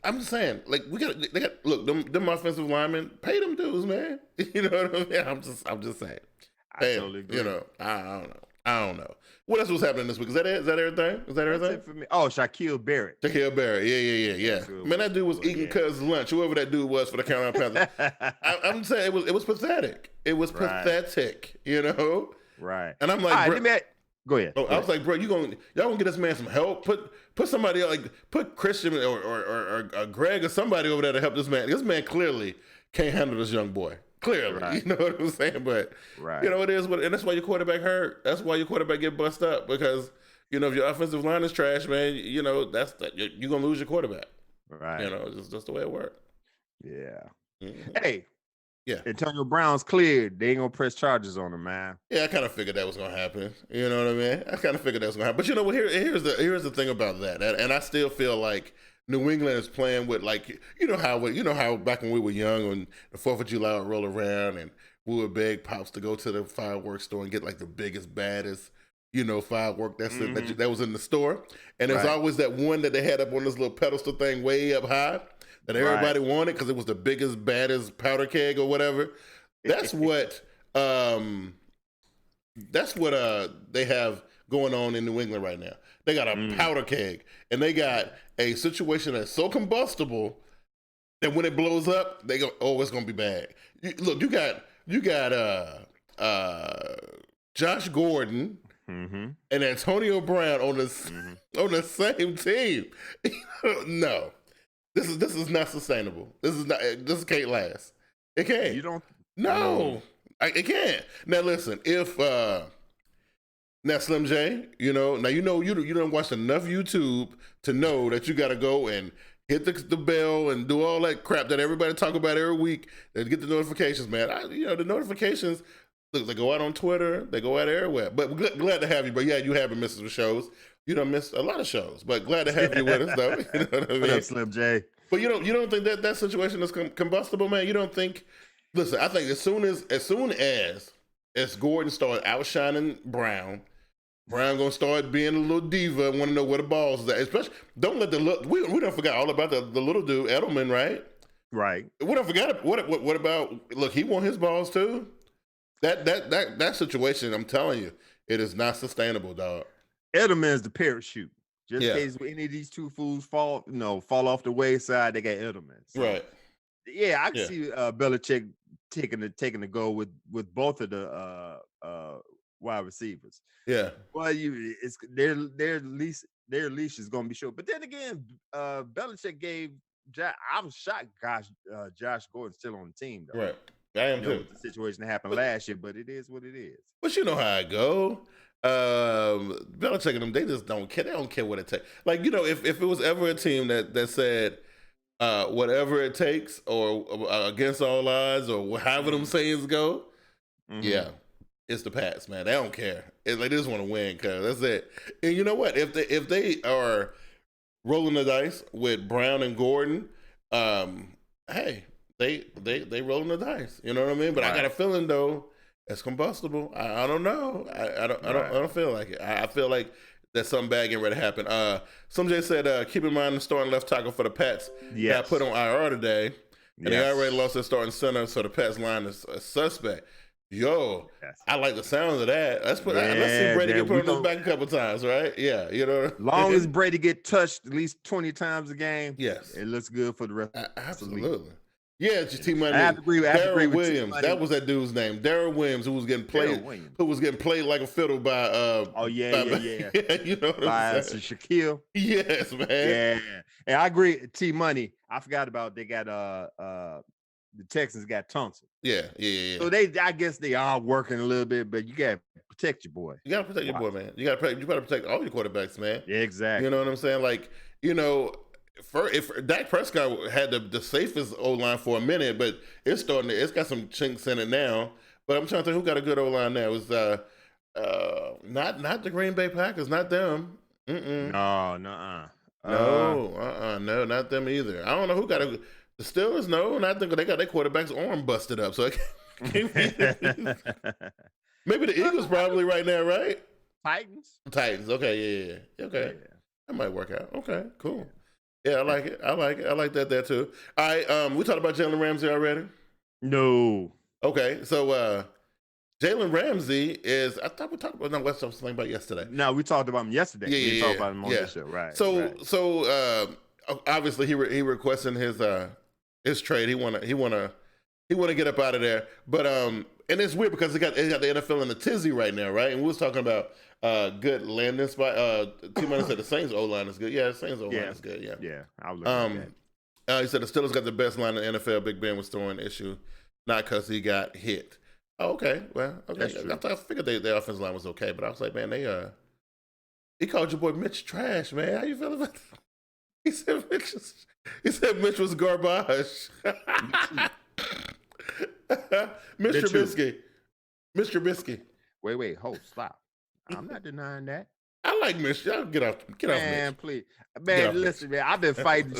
I'm just saying, like they got look them offensive linemen, pay them dudes, man. You know what I mean? I'm just saying. I totally agree. You know, I don't know. What else was happening this week? Is that it? Is that everything? Is that everything? That's it for me. Oh, Shaquille Barrett. Shaquille Barrett. Yeah. Man, that dude was eating Cuz lunch. Whoever that dude was for the Carolina Panthers. I'm saying it was pathetic. It was pathetic. You know. Right. And I'm like, go ahead. I was like, bro, y'all gonna get this man some help? Put somebody else, like put Christian or Greg or somebody over there to help this man. This man clearly can't handle this young boy. Clearly, you know what I'm saying? But you know it is what, and that's why your quarterback hurt. That's why your quarterback get bust up, because you know if your offensive line is trash, man, you know you're gonna lose your quarterback. Right. You know, it's just the way it works. Yeah. Mm-hmm. Hey. Yeah. Antonio Brown's cleared. They ain't gonna press charges on him, man. Yeah, I kind of figured that was gonna happen. You know what I mean? I kind of figured that was gonna happen. But you know what? Here's the thing about that, and I still feel like New England is playing with, like, you know how back when we were young, when the 4th of July would roll around and we would beg pops to go to the fireworks store and get like the biggest, baddest, you know, firework that was in the store. And there's always that one that they had up on this little pedestal thing way up high that everybody wanted because it was the biggest, baddest powder keg or whatever. That's what they have going on in New England right now. They got a powder keg, and they got a situation that's so combustible that when it blows up, they go, "Oh, it's gonna be bad." You got Josh Gordon and Antonio Brown on the same team. No, this is not sustainable. This can't last. It can't. You don't. No, it can't. Now listen, if now Slim J, you don't watch enough YouTube to know that you got to go and hit the bell and do all that crap that everybody talk about every week and get the notifications, man. The notifications, look, they go out on Twitter, they go out everywhere. But we're glad to have you. But yeah, you haven't missed the shows. You done missed a lot of shows, but glad to have you with us, though. You know what I mean? What up, Slim J? But you don't think that situation is combustible, man? You don't think? Listen, I think as soon as Gordon started outshining Brown gonna start being a little diva and want to know where the balls is at. Especially, don't let we don't forget all about the little dude Edelman, right? Right. We don't forget what about? Look, he want his balls too. That situation, I'm telling you, it is not sustainable, dog. Edelman's the parachute. Just in case any of these two fools fall off the wayside, they got Edelman. So, right. Yeah, I can see Belichick taking the go with both of the wide receivers. Yeah. Well, their leash is gonna be short. But then again, Belichick gave I was shocked Josh Gordon's still on the team, though. Right. I am too. The situation that happened last year, but it is what it is. But you know how I go. Belichick and them, they just don't care. They don't care what it takes. Like, if it was ever a team that said whatever it takes or against all odds or however them sayings go, yeah, it's the Pats, man. They don't care. It's like they just want to win, cause that's it. And you know what? If they are rolling the dice with Brown and Gordon, hey, they rolling the dice. You know what I mean? But I got a feeling though, it's combustible. I don't know. I don't feel like it. I feel like there's something bad getting ready to happen. Some Jay said, keep in mind the starting left tackle for the Pats got put on IR today, and they already lost their starting center, so the Pats line is a suspect. Yo, I like the sounds of that. Let's see Brady get put on his back a couple times, right? Yeah, Long as Brady get touched at least 20 times a game, yes, it looks good for the rest. Absolutely. Yeah, it's just T-Money. I have to agree with Williams. That was that dude's name. Darren Williams, who was getting played like a fiddle by yeah. You know what I'm saying? Shaquille. Yes, man. Yeah. And I agree, T-Money. I forgot about they got the Texans got Thompson. Yeah. So I guess they are working a little bit, but you gotta protect your boy. You gotta protect your boy, man. You better protect all your quarterbacks, man. Yeah, exactly. You know what I'm saying? Like, if Dak Prescott had the safest O-line for a minute, but it's got some chinks in it now. But I'm trying to think who got a good O-line now. It was not the Green Bay Packers, not them. No, no, not them either. I don't know who got The Steelers, no, and I think they got their quarterback's arm busted up, so it can't be. Maybe the Eagles probably right now, right? Titans. Okay, yeah. Okay, that might work out. Okay, cool. Yeah, I like it. I like that there too. All right, we talked about Jaylen Ramsey already. No. Okay, so Jaylen Ramsey is. I thought we talked about. No, let's talk something about yesterday. No, we talked about him yesterday. Yeah, we talked about him on the show, right? So obviously he requesting his trade. He wanna get up out of there. But and it's weird because he got the NFL in the tizzy right now, right? And we was talking about good landing spot. T-Money said the Saints O-line is good. Yeah, the Saints O-line is good. Yeah. Yeah, I was looking at that. He said the Steelers got the best line in the NFL. Big Ben was throwing issue, not because he got hit. Oh, okay. Well, okay. I figured their offensive line was okay, but I was like, man, he called your boy Mitch trash, man. How you feel about that? He said Mitch was garbage. Mr. Trubisky. Wait, hold, stop. I'm not denying that. I like Mitch. Y'all get off man, Mitch. Please. Man, listen, man. I've been fighting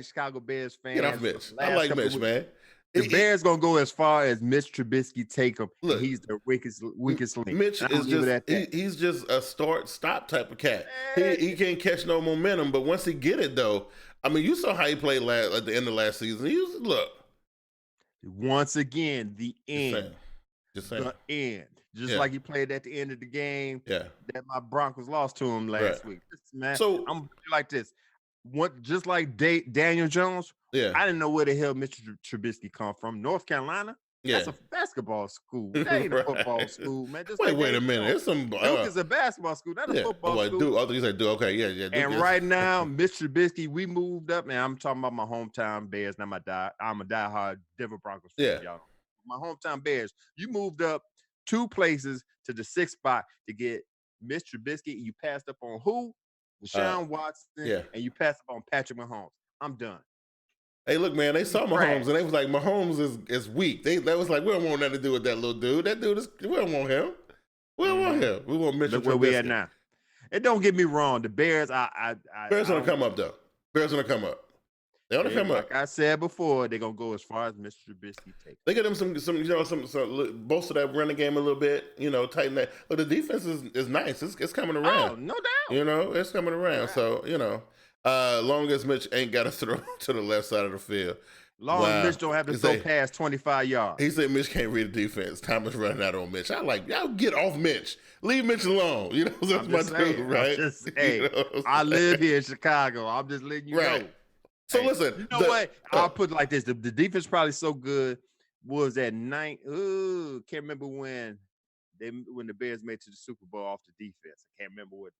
Chicago Bears fans. Get off Mitch. I like Mitch, man. The Bears gonna go as far as Mitch Trubisky take him. Look, he's the weakest link. Mitch is just he's just a start-stop type of cat. He can't catch no momentum, but once he get it though, I mean, you saw how he played at the end of last season. He was once again the end. Just saying. The end. Just like he played at the end of the game. Yeah. That my Broncos lost to him last week. Listen, man. So I'm like this. Just like Daniel Jones. Yeah. I didn't know where the hell Mr. Trubisky come from. North Carolina. Yeah. That's a basketball school. That ain't a football school, man. Just wait a minute. It's some Duke is a basketball school, not a football school. Duke. You said Duke. Okay, yeah. Duke and right now, Mr. Trubisky, we moved up, man. I'm talking about my hometown Bears. Now I'm a diehard Denver Broncos fan, y'all. My hometown Bears. You moved up 2 places to the 6th spot to get Mr. Trubisky. You passed up on who? Deshaun Watson. And you passed up on Patrick Mahomes. I'm done. Hey, look, man, they saw Mahomes, and they was like, Mahomes is weak. They was like, we don't want nothing to do with that little dude. That dude we don't want him. We don't want him. We want Mitchell Trubisky. Where we at now. And don't get me wrong, the Bears, Bears gonna come up, though. Bears gonna come up. They're gonna come up. Like I said before, they're gonna go as far as Mr. Trubisky takes. They get them some bolster that running game a little bit, tighten that. But the defense is nice. It's coming around. Oh, no doubt. It's coming around. So, long as Mitch ain't got to throw to the left side of the field. Long as Mitch don't have to throw past 25 yards. He said Mitch can't read the defense. Time is running out on Mitch. Y'all get off Mitch. Leave Mitch alone. That's my dude, right? I live here in Chicago. I'm just letting you know. So listen. You know what? I'll put it like this. The defense probably so good was at night. Can't remember when the Bears made it to the Super Bowl off the defense. I can't remember what.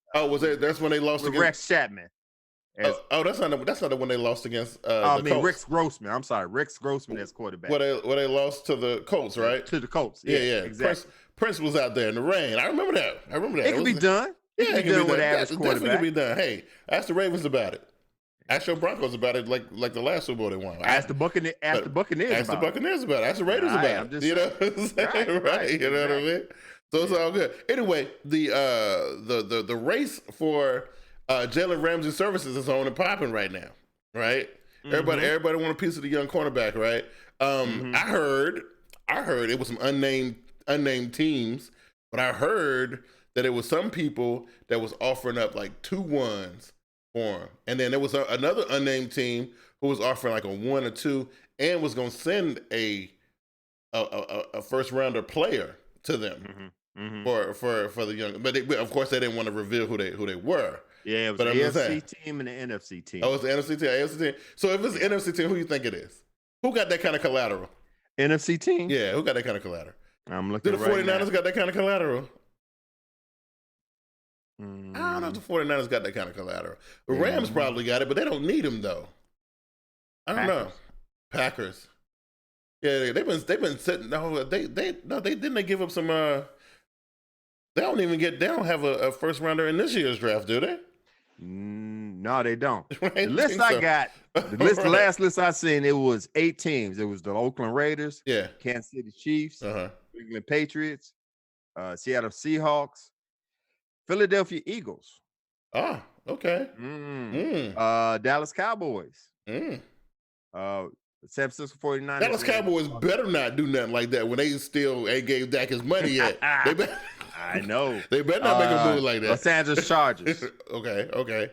That's when they lost against Rex Chapman. That's not the one they lost against. Colts. Rex Grossman. I'm sorry, Rex Grossman as quarterback. Where they lost to the Colts, right? To the Colts. Yeah, exactly. Prince was out there in the rain. I remember that. It can be done. It can be done with average quarterback. Definitely be done. Hey, ask the Ravens about it. Ask your Broncos about it, like the last Super Bowl they won. Ask the Buccaneers. Ask the Buccaneers about it. Ask the Raiders about it. You know what I'm saying? Right. You know what I mean? So it's all good. Anyway, the race for Jaylen Ramsey services is on and popping right now, right? Mm-hmm. Everybody want a piece of the young cornerback, right? I heard it was some unnamed teams, but I heard that it was some people that was offering up like 2 1s for him, and then there was another unnamed team who was offering like a 1 or 2 and was going to send a first rounder player to them for the young, but of course they didn't want to reveal who they were. Yeah, it was the AFC team and the NFC team. Oh, it's the NFC team, AFC team. So if it's the NFC team, who you think it is? Who got that kind of collateral? NFC team? Yeah, who got that kind of collateral? I'm looking right now. Do the 49ers got that kind of collateral? I don't know if the 49ers got that kind of collateral. The Rams probably got it, but they don't need him though. I don't know. Packers. Yeah, they've been sitting. No, they didn't they give up some. They don't have a first rounder in this year's draft, do they? No, they don't. Right? The list I got, the last list I seen, it was 8 teams. It was the Oakland Raiders, Kansas City Chiefs, New England Patriots, Seattle Seahawks, Philadelphia Eagles. Ah, okay. Dallas Cowboys. San Francisco 49ers. Dallas Cowboys better not do nothing like that when they still ain't gave Dak his money yet. I know. They better not make a move like that. Los Angeles Chargers. Okay.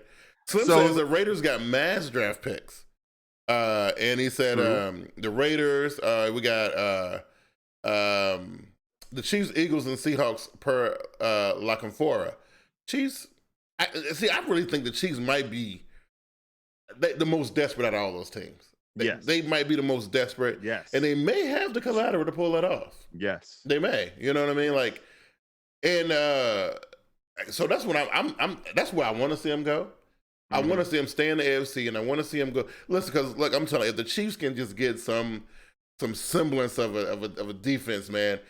Slim says the Raiders got mass draft picks. And he said the Raiders, we got the Chiefs, Eagles, and Seahawks per La Canfora. Chiefs, I really think the Chiefs might be the most desperate out of all those teams. They might be the most desperate. Yes. And they may have the collateral to pull that off. Yes. They may. You know what I mean? Like, and so that's what that's where I want to see him go. I want to see him stay in the AFC, and I want to see him go. Listen, because look, I'm telling you, if the Chiefs can just get some semblance of a defense, man,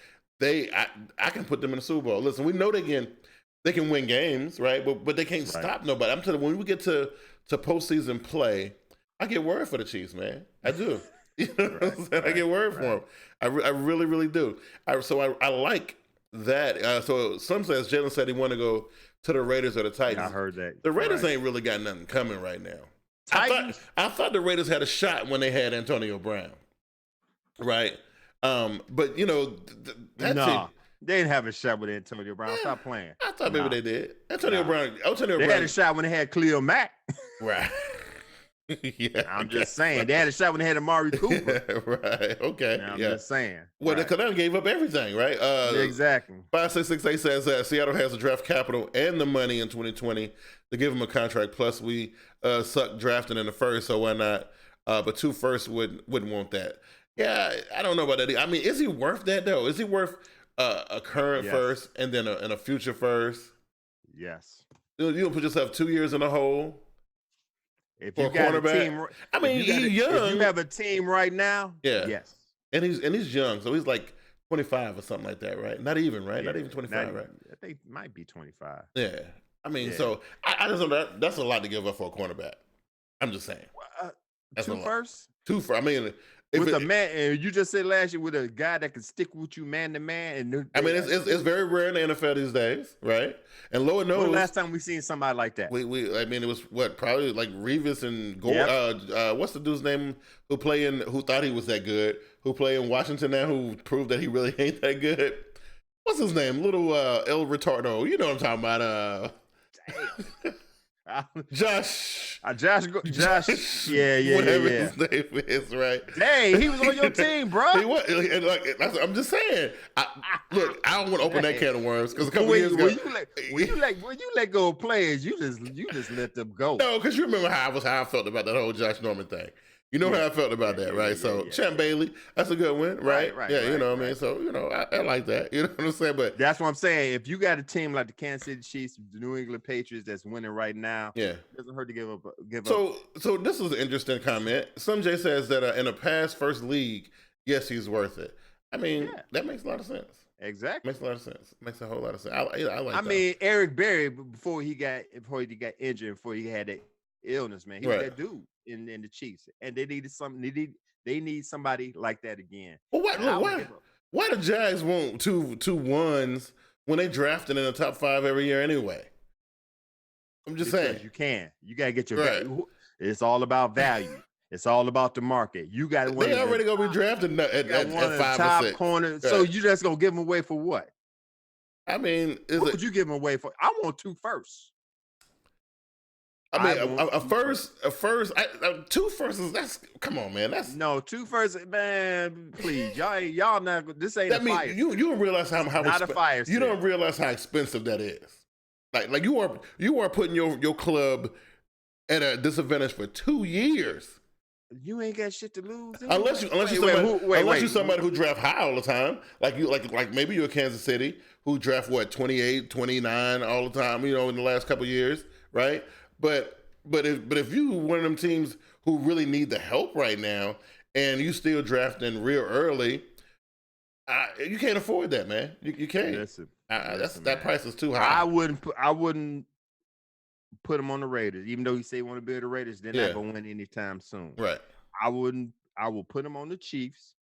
I can put them in the Super Bowl. Listen, we know they can win games, right? But they can't stop nobody. I'm telling you, when we get to postseason play, I get worried for the Chiefs, man. I do. You know what I'm saying? I get worried for them. I really, really do. So I like that. So some says Jaylen said he want to go to the Raiders or the Titans. I heard that. The Raiders ain't really got nothing coming right now. Titans? I thought the Raiders had a shot when they had Antonio Brown, right? But you know, they didn't have a shot with Antonio Brown. Stop playing. I thought maybe they did. Antonio Brown. They had a shot when they had Khalil Mack. Right. Yeah, I'm just saying. They had a shot when they had Amari Cooper. Right. Okay. I'm just saying. Well, because they gave up everything, right? Exactly. 5668 says that Seattle has the draft capital and the money in 2020 to give him a contract. Plus, we suck drafting in the first, so why not? But 2 firsts wouldn't want that. Yeah, I don't know about that. I mean, is he worth that though? Is he worth a current first and then a future first? Yes. You'll put yourself 2 years in a hole. If you got a team, I mean, he's young. If you have a team right now, yes. And he's young, so he's like 25 or something like that, right? Not even, right? Not even 25, right? I think it might be 25. Yeah. I mean, so I just know that's a lot to give up for a cornerback. I'm just saying. That's 2 firsts? 2 firsts. I mean, with a man, and you just said last year with a guy that can stick with you man to man. And I mean, it's very rare in the NFL these days, right? And Lord knows. When the last time we seen somebody like that? I mean, it was probably like Revis and Gore. What's the dude's name who thought he was that good? Who play in Washington now? Who proved that he really ain't that good? What's his name? Little El Retardo. You know what I'm talking about? Josh. Yeah. Whatever his name is, right? Dang, he was on your team, bro. He was. I'm just saying. Look, I don't want to open that can of worms because a couple years ago, when you let go of players, you just let them go. No, because you remember how I felt about that whole Josh Norman thing. You know how I felt about that, right? Champ Bailey, that's a good one, right? You know what I mean? So, I like that. You know what I'm saying? But that's what I'm saying. If you got a team like the Kansas City Chiefs, the New England Patriots that's winning right now, it doesn't hurt to give up. So this is an interesting comment. Some Jay says that in a pass first league, yes, he's worth it. I mean, that makes a lot of sense. Exactly. Makes a lot of sense. Makes a whole lot of sense. I like that. I mean, Eric Berry, before he got injured, before he had that illness, man, he was that dude in the Chiefs, and they needed something. They need somebody like that again. Well, why the Jags want two ones when they drafted in the top 5 every year anyway? I'm just saying. You gotta get your value. It's all about value. It's all about the market. You got to. They already gonna be drafted at 5 top or 6 corners. So you just gonna give them away for what? I mean, what would you give them away for? I want 2 firsts. I mean, a first, 2 firsts is come on, man. That's 2 firsts, man. Please, y'all not. This ain't a fire. You don't realize how not a fire. You don't realize how expensive that is. Like you are putting your club at a disadvantage for 2 years. You ain't got shit to lose. Unless you're somebody who draft high all the time, like maybe you're Kansas City who draft 28, 29 all the time, in the last couple of years, right? But if you one of them teams who really need the help right now and you still drafting real early, you can't afford that, man. You can't. Listen, that price is too high. I wouldn't put him on the Raiders, even though he say he want to be the Raiders. They're not gonna win anytime soon. Right. I will put him on the Chiefs.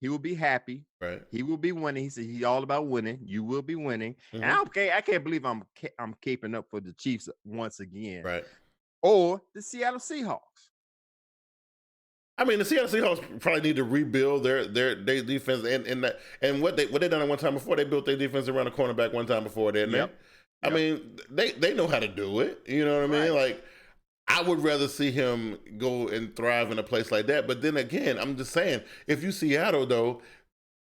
He will be happy. Right. He will be winning. He said he's all about winning. You will be winning. And I can't believe I'm keeping up for the Chiefs once again. Right. Or the Seattle Seahawks. I mean, the Seattle Seahawks probably need to rebuild their defense and what they done at one time before. They built their defense around the cornerback one time before, didn't they? I mean, they know how to do it. You know what I mean? Like, I would rather see him go and thrive in a place like that. But then again, I'm just saying, if you Seattle though,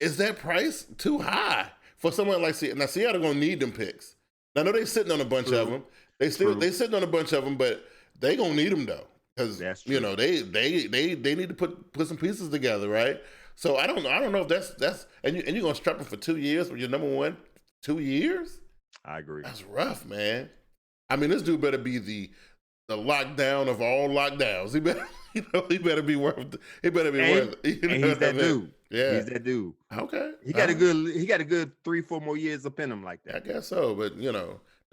is that price too high for someone like Seattle? Now Seattle gonna need them picks. Now, I know they're sitting on a bunch of them. They sitting on a bunch of them, but they gonna need them though, because you know they need to put some pieces together, right? So I don't know if that's and you're gonna strap them for 2 years with your number one 2 years. I agree. That's rough, man. I mean, this dude better be the lockdown of all lockdowns. He better be worth. He better be worth. And he's that dude. Yeah, he's that dude. Okay, he got a good 3-4 more years up in him like that. I guess so, but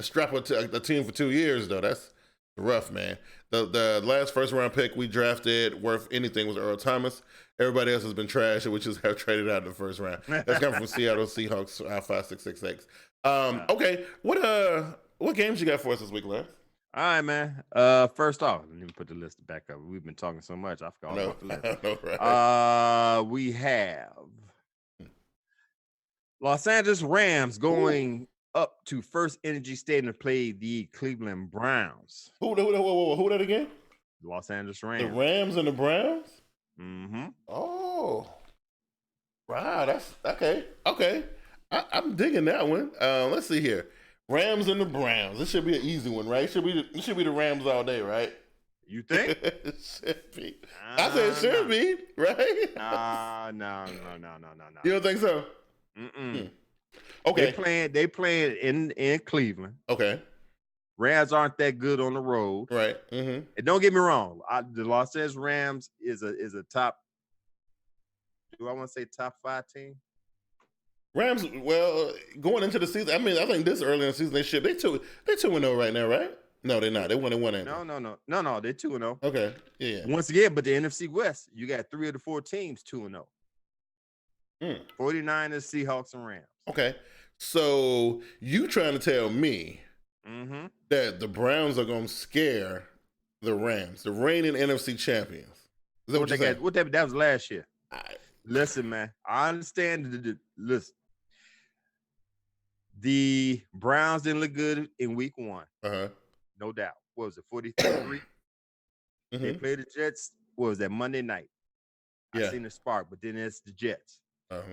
strap a team for 2 years though. That's rough, man. The last first round pick we drafted worth anything was Earl Thomas. Everybody else has been trash, which is have traded out in the first round. That's coming from Seattle Seahawks 5666. Okay, what games you got for us this week, Larry? All right, man. First off, let me put the list back up. We've been talking so much, I forgot about the list. No, right. We have Los Angeles Rams going up to First Energy Stadium to play the Cleveland Browns. Who that again? Los Angeles Rams. The Rams and the Browns? Mm-hmm. Oh. Wow, that's okay. Okay. I'm digging that one. Let's see here. Rams and the Browns. This should be an easy one, right? It should be the Rams all day, right? You think? It should be. I said it should be, right? No. You don't think so? Mm-mm. Okay. They playing in Cleveland. Okay. Rams aren't that good on the road. Right. Mm-hmm. And don't get me wrong. The Los Angeles Rams is a top. Do I want to say top 5 team? Rams, well, going into the season, I mean, I think this early in the season they 2-0 right now, right? No, they're not. They 1-1. No, they're 2-0. Okay. Yeah. Once again, but the NFC West, you got 3 of the 4 teams 2-0. 49ers, Seahawks, and Rams. Okay. So you trying to tell me that the Browns are going to scare the Rams, the reigning NFC champions? Is that what you're saying? That was last year. Listen, man, I understand. Listen, the Browns didn't look good in week 1. No doubt. What was it, 43-3? They played the Jets. What was that, Monday night? I seen the spark, but then it's the Jets.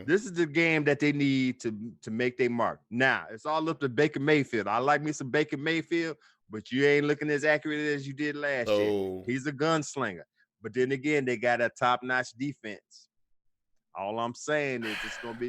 This is the game that they need to make their mark. Now, it's all up to Baker Mayfield. I like me some Baker Mayfield, but you ain't looking as accurate as you did last year. He's a gunslinger. But then again, they got a top-notch defense. All I'm saying is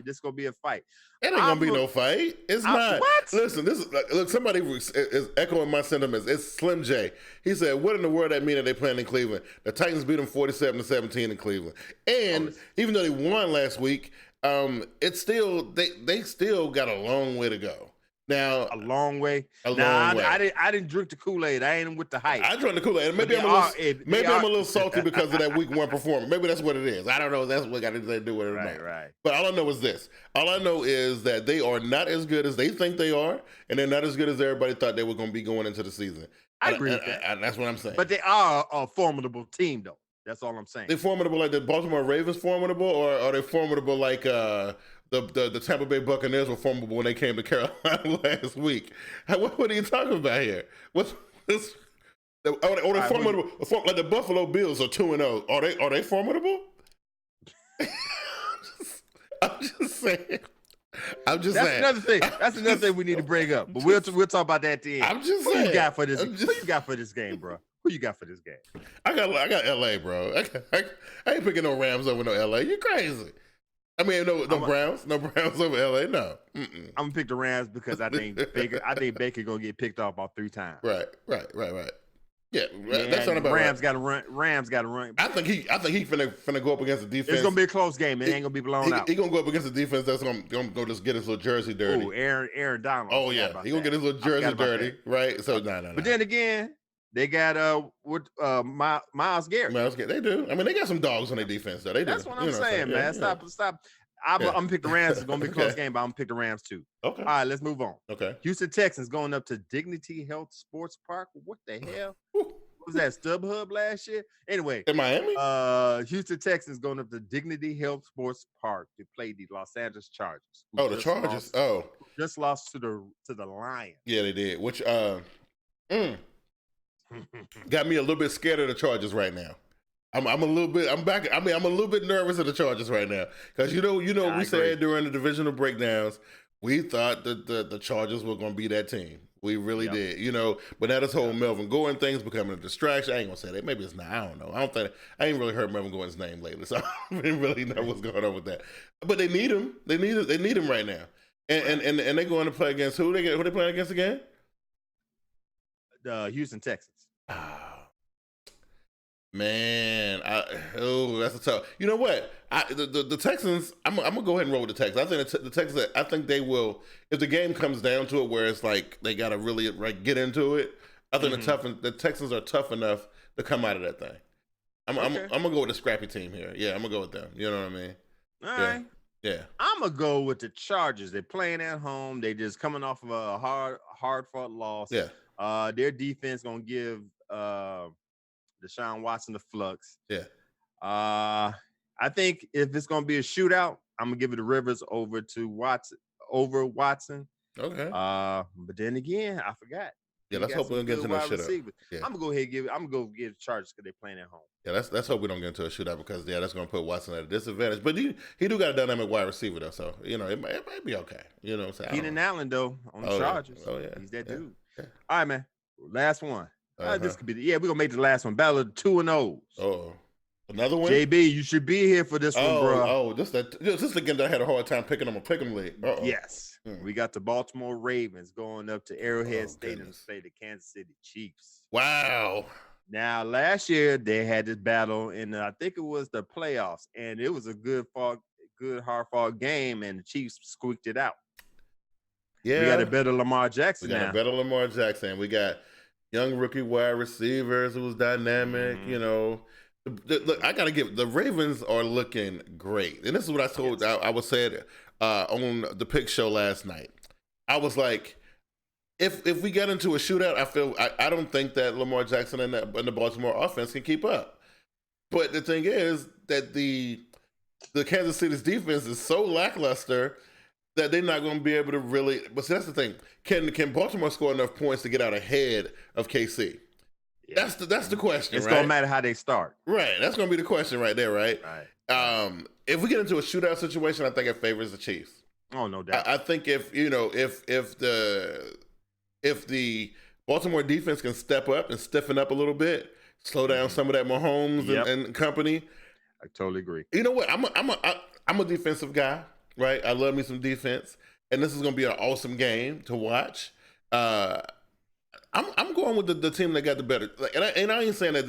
this gonna be a fight. It ain't gonna be no fight. It's not. What? Listen, look. Somebody is echoing my sentiments. It's Slim J. He said, "What in the world that mean that they playing in Cleveland? The Titans beat them 47-17 in Cleveland, and even though they won last week, it's still they still got a long way to go." Now, a long way. Long way. I didn't drink the Kool-Aid. I ain't with the hype. I drank the Kool-Aid. Maybe I'm a little salty because of that week 1 performance. Maybe that's what it is. I don't know. That's what got to do with it. Right. But all I know is this. All I know is that they are not as good as they think they are, and they're not as good as everybody thought they were going to be going into the season. I agree with that. And that's what I'm saying. But they are a formidable team, though. That's all I'm saying. They're formidable like the Baltimore Ravens formidable, or are they formidable like the Tampa Bay Buccaneers were formidable when they came to Carolina last week? What are you talking about here? Are they formidable? Like the Buffalo Bills are 2-0. Are they formidable? I'm just saying. That's another thing. That's another thing we need to bring up. But we'll talk about that at the end. I'm just saying. Who you got for this game, bro? Who you got for this game? I got LA, bro. I ain't picking no Rams over no LA. You crazy? I mean, no Browns over LA. No. I'm gonna pick the Rams because I think Baker gonna get picked off about 3 times. Right. Yeah, that's not about Rams got to run. Rams got to run. I think he finna go up against the defense. It's gonna be a close game. It ain't gonna be blown out. He gonna go up against the defense that's gonna go just get his little jersey dirty. Oh, Aaron Donald. Oh yeah, he gonna get his little jersey dirty, right? So no. But then again, they got Myles Garrett. They do. I mean, they got some dogs on their defense though. They do. That's what I'm saying, man. Stop. I'm gonna pick the Rams. It's gonna be a close game, but I'm gonna pick the Rams too. Okay. All right, let's move on. Okay. Houston Texans going up to Dignity Health Sports Park. What the hell? was that StubHub last year? Anyway, In Miami? Houston Texans going up to Dignity Health Sports Park to play the Los Angeles Chargers. Oh, the Chargers. Oh, just lost to the Lions. yeah, they did. Which got me a little bit scared of the Chargers right now. I'm a little bit. I'm back. I mean, I'm a little bit nervous of the Chargers right now because we said during the divisional breakdowns we thought that the Chargers were going to be that team. We really did, But now this whole Melvin Gordon thing's becoming a distraction. I ain't gonna say that. Maybe it's not. I don't know. I ain't really heard Melvin Gordon's name lately, so I didn't really know what's going on with that. But they need him. They need him right now. And they're going to play against who? Who they playing against again? The Houston Texans. Man, that's a tough. You know what? The Texans. I'm gonna go ahead and roll with the Texans. I think the Texans. I think they will. If the game comes down to it, where it's like they gotta really get into it. I think the Texans are tough enough to come out of that thing. I'm gonna go with the scrappy team here. Yeah, I'm gonna go with them. You know what I mean? All right. Yeah. I'm gonna go with the Chargers. They're playing at home. They just coming off of a hard fought loss. Yeah. Their defense gonna give Deshaun Watson the flux. Yeah. I think if it's gonna be a shootout, I'm gonna give it the Rivers over Watson. Okay. But then again, I forgot. Yeah, let's hope we don't get into no shootout. Yeah. I'm gonna go ahead and I'm gonna go get the Chargers because they're playing at home. Yeah, let's hope we don't get into a shootout because that's gonna put Watson at a disadvantage. But he do got a dynamic wide receiver though, so it might be okay. You know what I'm saying? Keenan Allen though on the Chargers. Yeah. Oh yeah, he's that dude. Yeah. All right, man. Last one. This could be we're gonna make the last one. Battle of 2-0s. Oh, another one. JB, you should be here for this one, bro. Oh, this the game that I had a hard time picking on a pick'em league. Yes, we got the Baltimore Ravens going up to Arrowhead Stadium to play the Kansas City Chiefs. Wow. Now, last year they had this battle, and I think it was the playoffs, and it was a good hard fought game, and the Chiefs squeaked it out. Yeah, we got a better Lamar Jackson. We got a better Lamar Jackson. We got young rookie wide receivers who was dynamic. Look, I gotta give the Ravens are looking great, and this is what I told. I was said on the Pick Show last night. I was like, if we get into a shootout, I don't think that Lamar Jackson and the Baltimore offense can keep up. But the thing is that the Kansas City's defense is so lackluster that they're not going to be able to really. But see, that's the thing. Can Baltimore score enough points to get out ahead of KC? Yeah. That's the question. It's right? going to matter how they start. Right. That's going to be the question right there. Right. Right. If we get into a shootout situation, I think it favors the Chiefs. Oh, no doubt. I think if the Baltimore defense can step up and stiffen up a little bit, slow down some of that Mahomes and company. I totally agree. You know what? I'm a defensive guy. Right, I love me some defense, and this is going to be an awesome game to watch. I'm going with the team that got the better. And I ain't saying that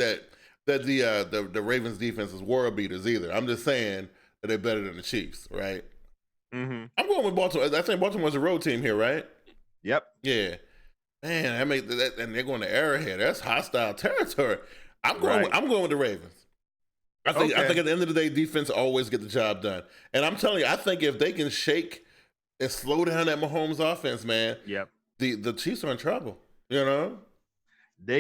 the Ravens defense is world beaters either. I'm just saying that they're better than the Chiefs, right? Mm-hmm. I'm going with Baltimore. I think Baltimore's a road team here, right? Yep. Yeah. Man, and they're going to Arrowhead. That's hostile territory. I'm going with the Ravens. I think at the end of the day, defense always get the job done. And I'm telling you, I think if they can shake and slow down that Mahomes offense, man, the Chiefs are in trouble. They're going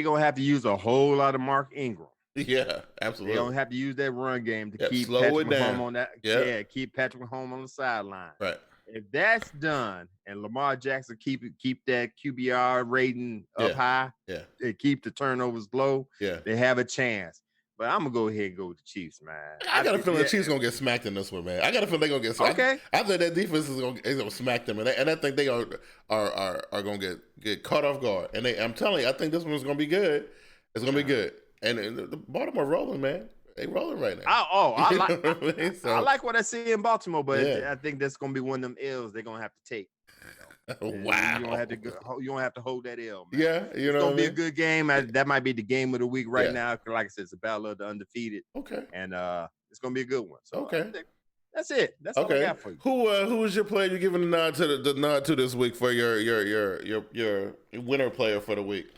to have to use a whole lot of Mark Ingram. Yeah, absolutely. They're going to have to use that run game to keep slow Patrick it down. Mahomes on that. Yeah, keep Patrick Mahomes on the sideline. Right. If that's done and Lamar Jackson keep that QBR rating up high, and keep the turnovers low, they have a chance. But I'm gonna go ahead and go with the Chiefs, man. I got a feeling the Chiefs gonna get smacked in this one, man. I got a feeling they're gonna get smacked. Okay. I think that defense is gonna smack them, and I think they are gonna get caught off guard. And I'm telling you, I think this one's gonna be good. It's gonna be good. And the Baltimore rolling, man. They rolling right now. I like what I see in Baltimore, but I think that's gonna be one of them L's they're gonna have to take. Wow. You don't have to hold that L, man. Yeah, it's gonna be a good game. That might be the game of the week right now. Like I said, it's a battle of the undefeated. Okay. And it's gonna be a good one. So okay. That's it. That's all I got for you. Who is your player you're giving the nod to this week for your winner player for the week?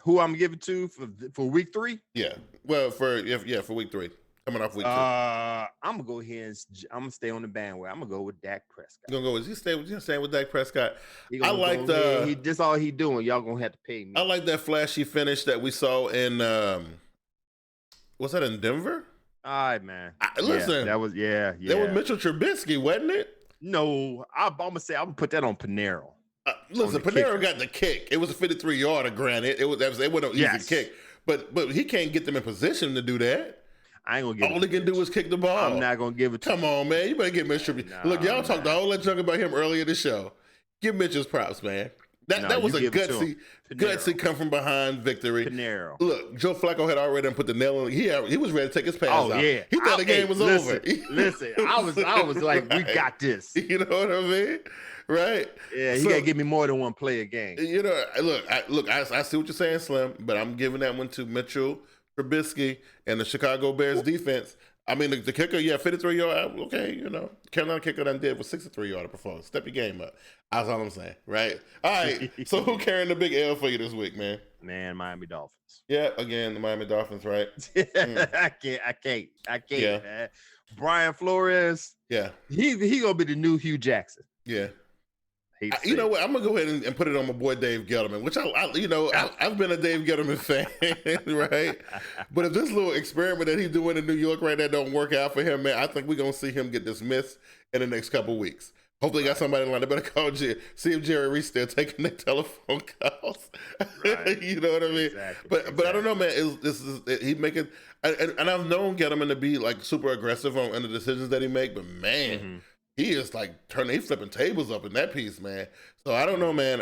Who I'm giving to for week 3? Yeah. Well, for week 3. coming off week 2? I'm gonna go ahead and I'm gonna stay on the bandwagon. I'm gonna go with Dak Prescott. You gonna go? Is he staying with Dak Prescott? I like this. All he doing. Y'all gonna have to pay me. I like that flashy finish that we saw in. Was that in Denver? All right, man. Listen, that was That was Mitchell Trubisky, wasn't it? No, I'm gonna put that on Panero. Listen, Panero got the kick. It was a 53-yarder. Granted, it wasn't an easy kick, but he can't get them in position to do that. I ain't gonna give. All he can do is kick the ball. I'm not gonna give it. Come on, man. You better give Mitch Trubisky. Look, y'all talked all that junk about him earlier in the show. Give Mitch his props, man. That was a gutsy come from behind victory. Panero. Look, Joe Flacco had already put the nail in. He was ready to take his pass out. Yeah. He thought the game was over. Listen, I was like, we got this. You know what I mean? Right? Yeah, he got to give me more than one play a game. You know, I see what you're saying, Slim, but I'm giving that one to Mitchell Trubisky and the Chicago Bears defense. I mean, the kicker, 53-yard. Okay, you know, Carolina kicker done did with 63-yard performance. Step your game up. That's all I'm saying, right? All right. So who carrying the big L for you this week, man? Man, Miami Dolphins. Yeah, again, the Miami Dolphins, right? I can't. Yeah. Man. Brian Flores. Yeah. He gonna be the new Hugh Jackson. Yeah. You know what? I'm gonna go ahead and put it on my boy Dave Gettleman, which I've been a Dave Gettleman fan, right? But if this little experiment that he's doing in New York right now don't work out for him, man, I think we're gonna see him get dismissed in the next couple weeks. Hopefully, got somebody in line. I better call Jerry, see if Jerry Reese still taking their telephone calls. Right. You know what I mean? Exactly. But I don't know, man. He making and I've known Gettleman to be like super aggressive on the decisions that he make, but man. Mm-hmm. He is like he's flipping tables up in that piece, man. So I don't know, man.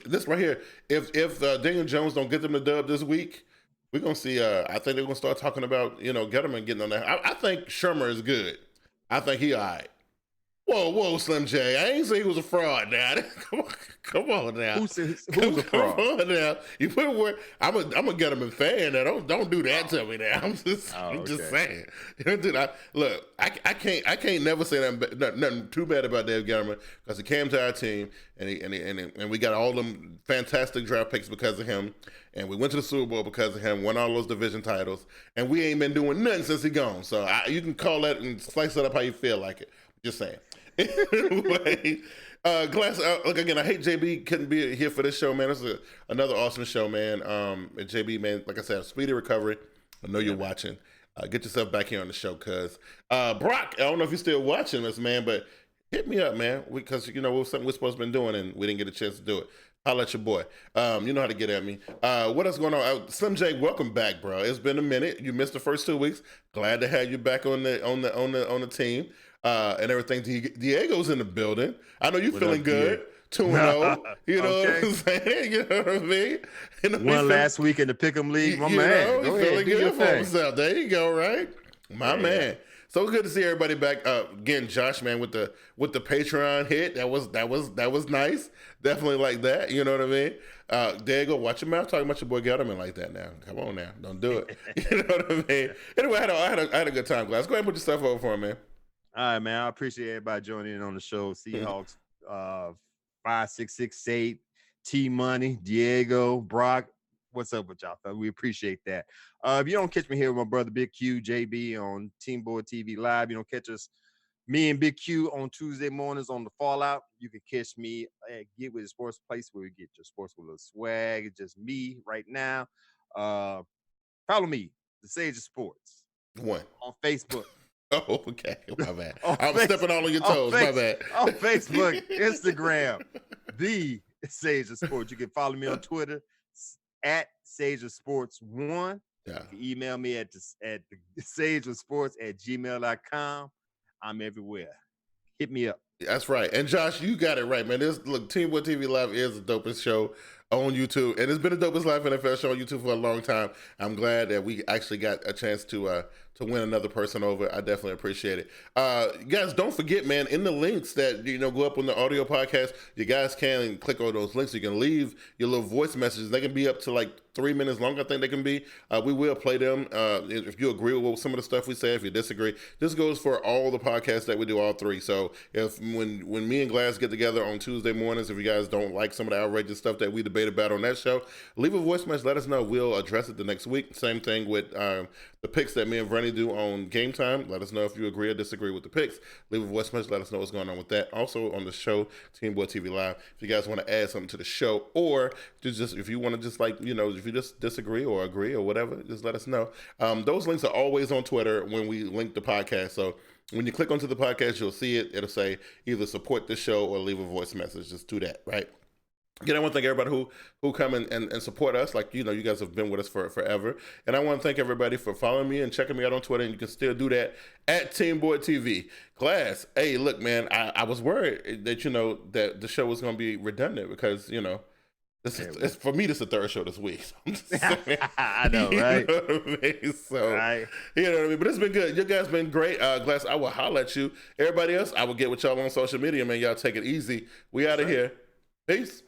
This right here, if Daniel Jones don't get them the dub this week, we're gonna see. I think they're gonna start talking about Gettleman getting on that. I think Shermer is good. I think he all right. Whoa, Slim J. I ain't say he was a fraud now. Come on now. Who's a fraud? Come on now. You put a word. I'm a Gettleman fan now. Don't do that to me now. I'm just saying. Look, I can't never say nothing too bad about Dave Gettleman because he came to our team and we got all them fantastic draft picks because of him, and we went to the Super Bowl because of him, won all those division titles, and we ain't been doing nothing since he gone. So you can call that and slice it up how you feel like it. Just saying. Anyway, Glass. Look again. I hate JB couldn't be here for this show, man. This is another awesome show, man. JB, man. Like I said, speedy recovery. I know you're watching. Get yourself back here on the show, cuz Brock. I don't know if you're still watching this, man, but hit me up, man, because it was something we're supposed to be doing and we didn't get a chance to do it. Holla at your boy. You know how to get at me. What else going on? Slim J, welcome back, bro. It's been a minute. You missed the first 2 weeks. Glad to have you back on the team. And everything. Diego's in the building. I know you're feeling good. 2-0. You know what I'm saying? You know what I mean? One last week in the Pick'em League. My man. He's feeling good for himself. There you go, right? My man. So good to see everybody back. Again, Josh, man, with the Patreon hit. That was nice. Definitely like that. You know what I mean? Diego, watch your mouth talking about your boy Gettleman like that now. Come on now. Don't do it. You know what I mean? Anyway, I had a good time, Glass. Go ahead and put your stuff over for him, man. All right, man. I appreciate everybody joining in on the show. Seahawks, 5668, T Money, Diego, Brock. What's up with y'all? We appreciate that. If you don't catch me here with my brother Big Q, JB on TeamBoydTV Live, you don't catch us, me and Big Q on Tuesday mornings on the Fallout. You can catch me at Get With the Sports Place where we get your sports with a little swag. It's just me right now. Follow me, The Sage of Sports. One. On Facebook. Oh, okay. My bad. I'm stepping all on your toes. My bad. On Facebook, Instagram, The Sage of Sports. You can follow me on Twitter at Sage of Sports 1. Yeah. You can email me at the Sage of Sports at gmail.com. I'm everywhere. Hit me up. That's right. And Josh, you got it right, man. TeamBoydTV Live is the dopest show on YouTube, and it's been the dopest live NFL show on YouTube for a long time. I'm glad that we actually got a chance to win another person over. I definitely appreciate it. Guys, don't forget, man, in the links that go up on the audio podcast, you guys can click on those links. You can leave your little voice messages. They can be up to like 3 minutes long, I think they can be. We will play them if you agree with some of the stuff we say. If you disagree, this goes for all the podcasts that we do, all three. So if when me and Glass get together on Tuesday mornings, if you guys don't like some of the outrageous stuff that we debate about on that show, leave a voice message. Let us know. We'll address it the next week. Same thing with the picks that me and Vernon Johnny do on Game Time. Let us know if you agree or disagree with the picks. Leave a voice message. Let us know what's going on with that. Also on the show, TeamBoydTV Live. If you guys want to add something to the show, or just if you want to just if you just disagree or agree or whatever, just let us know. Those links are always on Twitter when we link the podcast. So when you click onto the podcast, you'll see it. It'll say either support the show or leave a voice message. Just do that, right? Again, I want to thank everybody who come and support us. Like, you guys have been with us for forever. And I want to thank everybody for following me and checking me out on Twitter. And you can still do that at TeamBoydTV. Glass, hey, look, man, I was worried that, that the show was going to be redundant because, it's for me, this is the third show this week. So I'm just saying, I know, right? You know what I mean? So, Right. you know what I mean? But it's been good. You guys been great. Glass, I will holler at you. Everybody else, I will get with y'all on social media, man. Y'all take it easy. We out of here. Peace.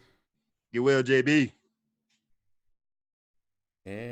Get well, JB. And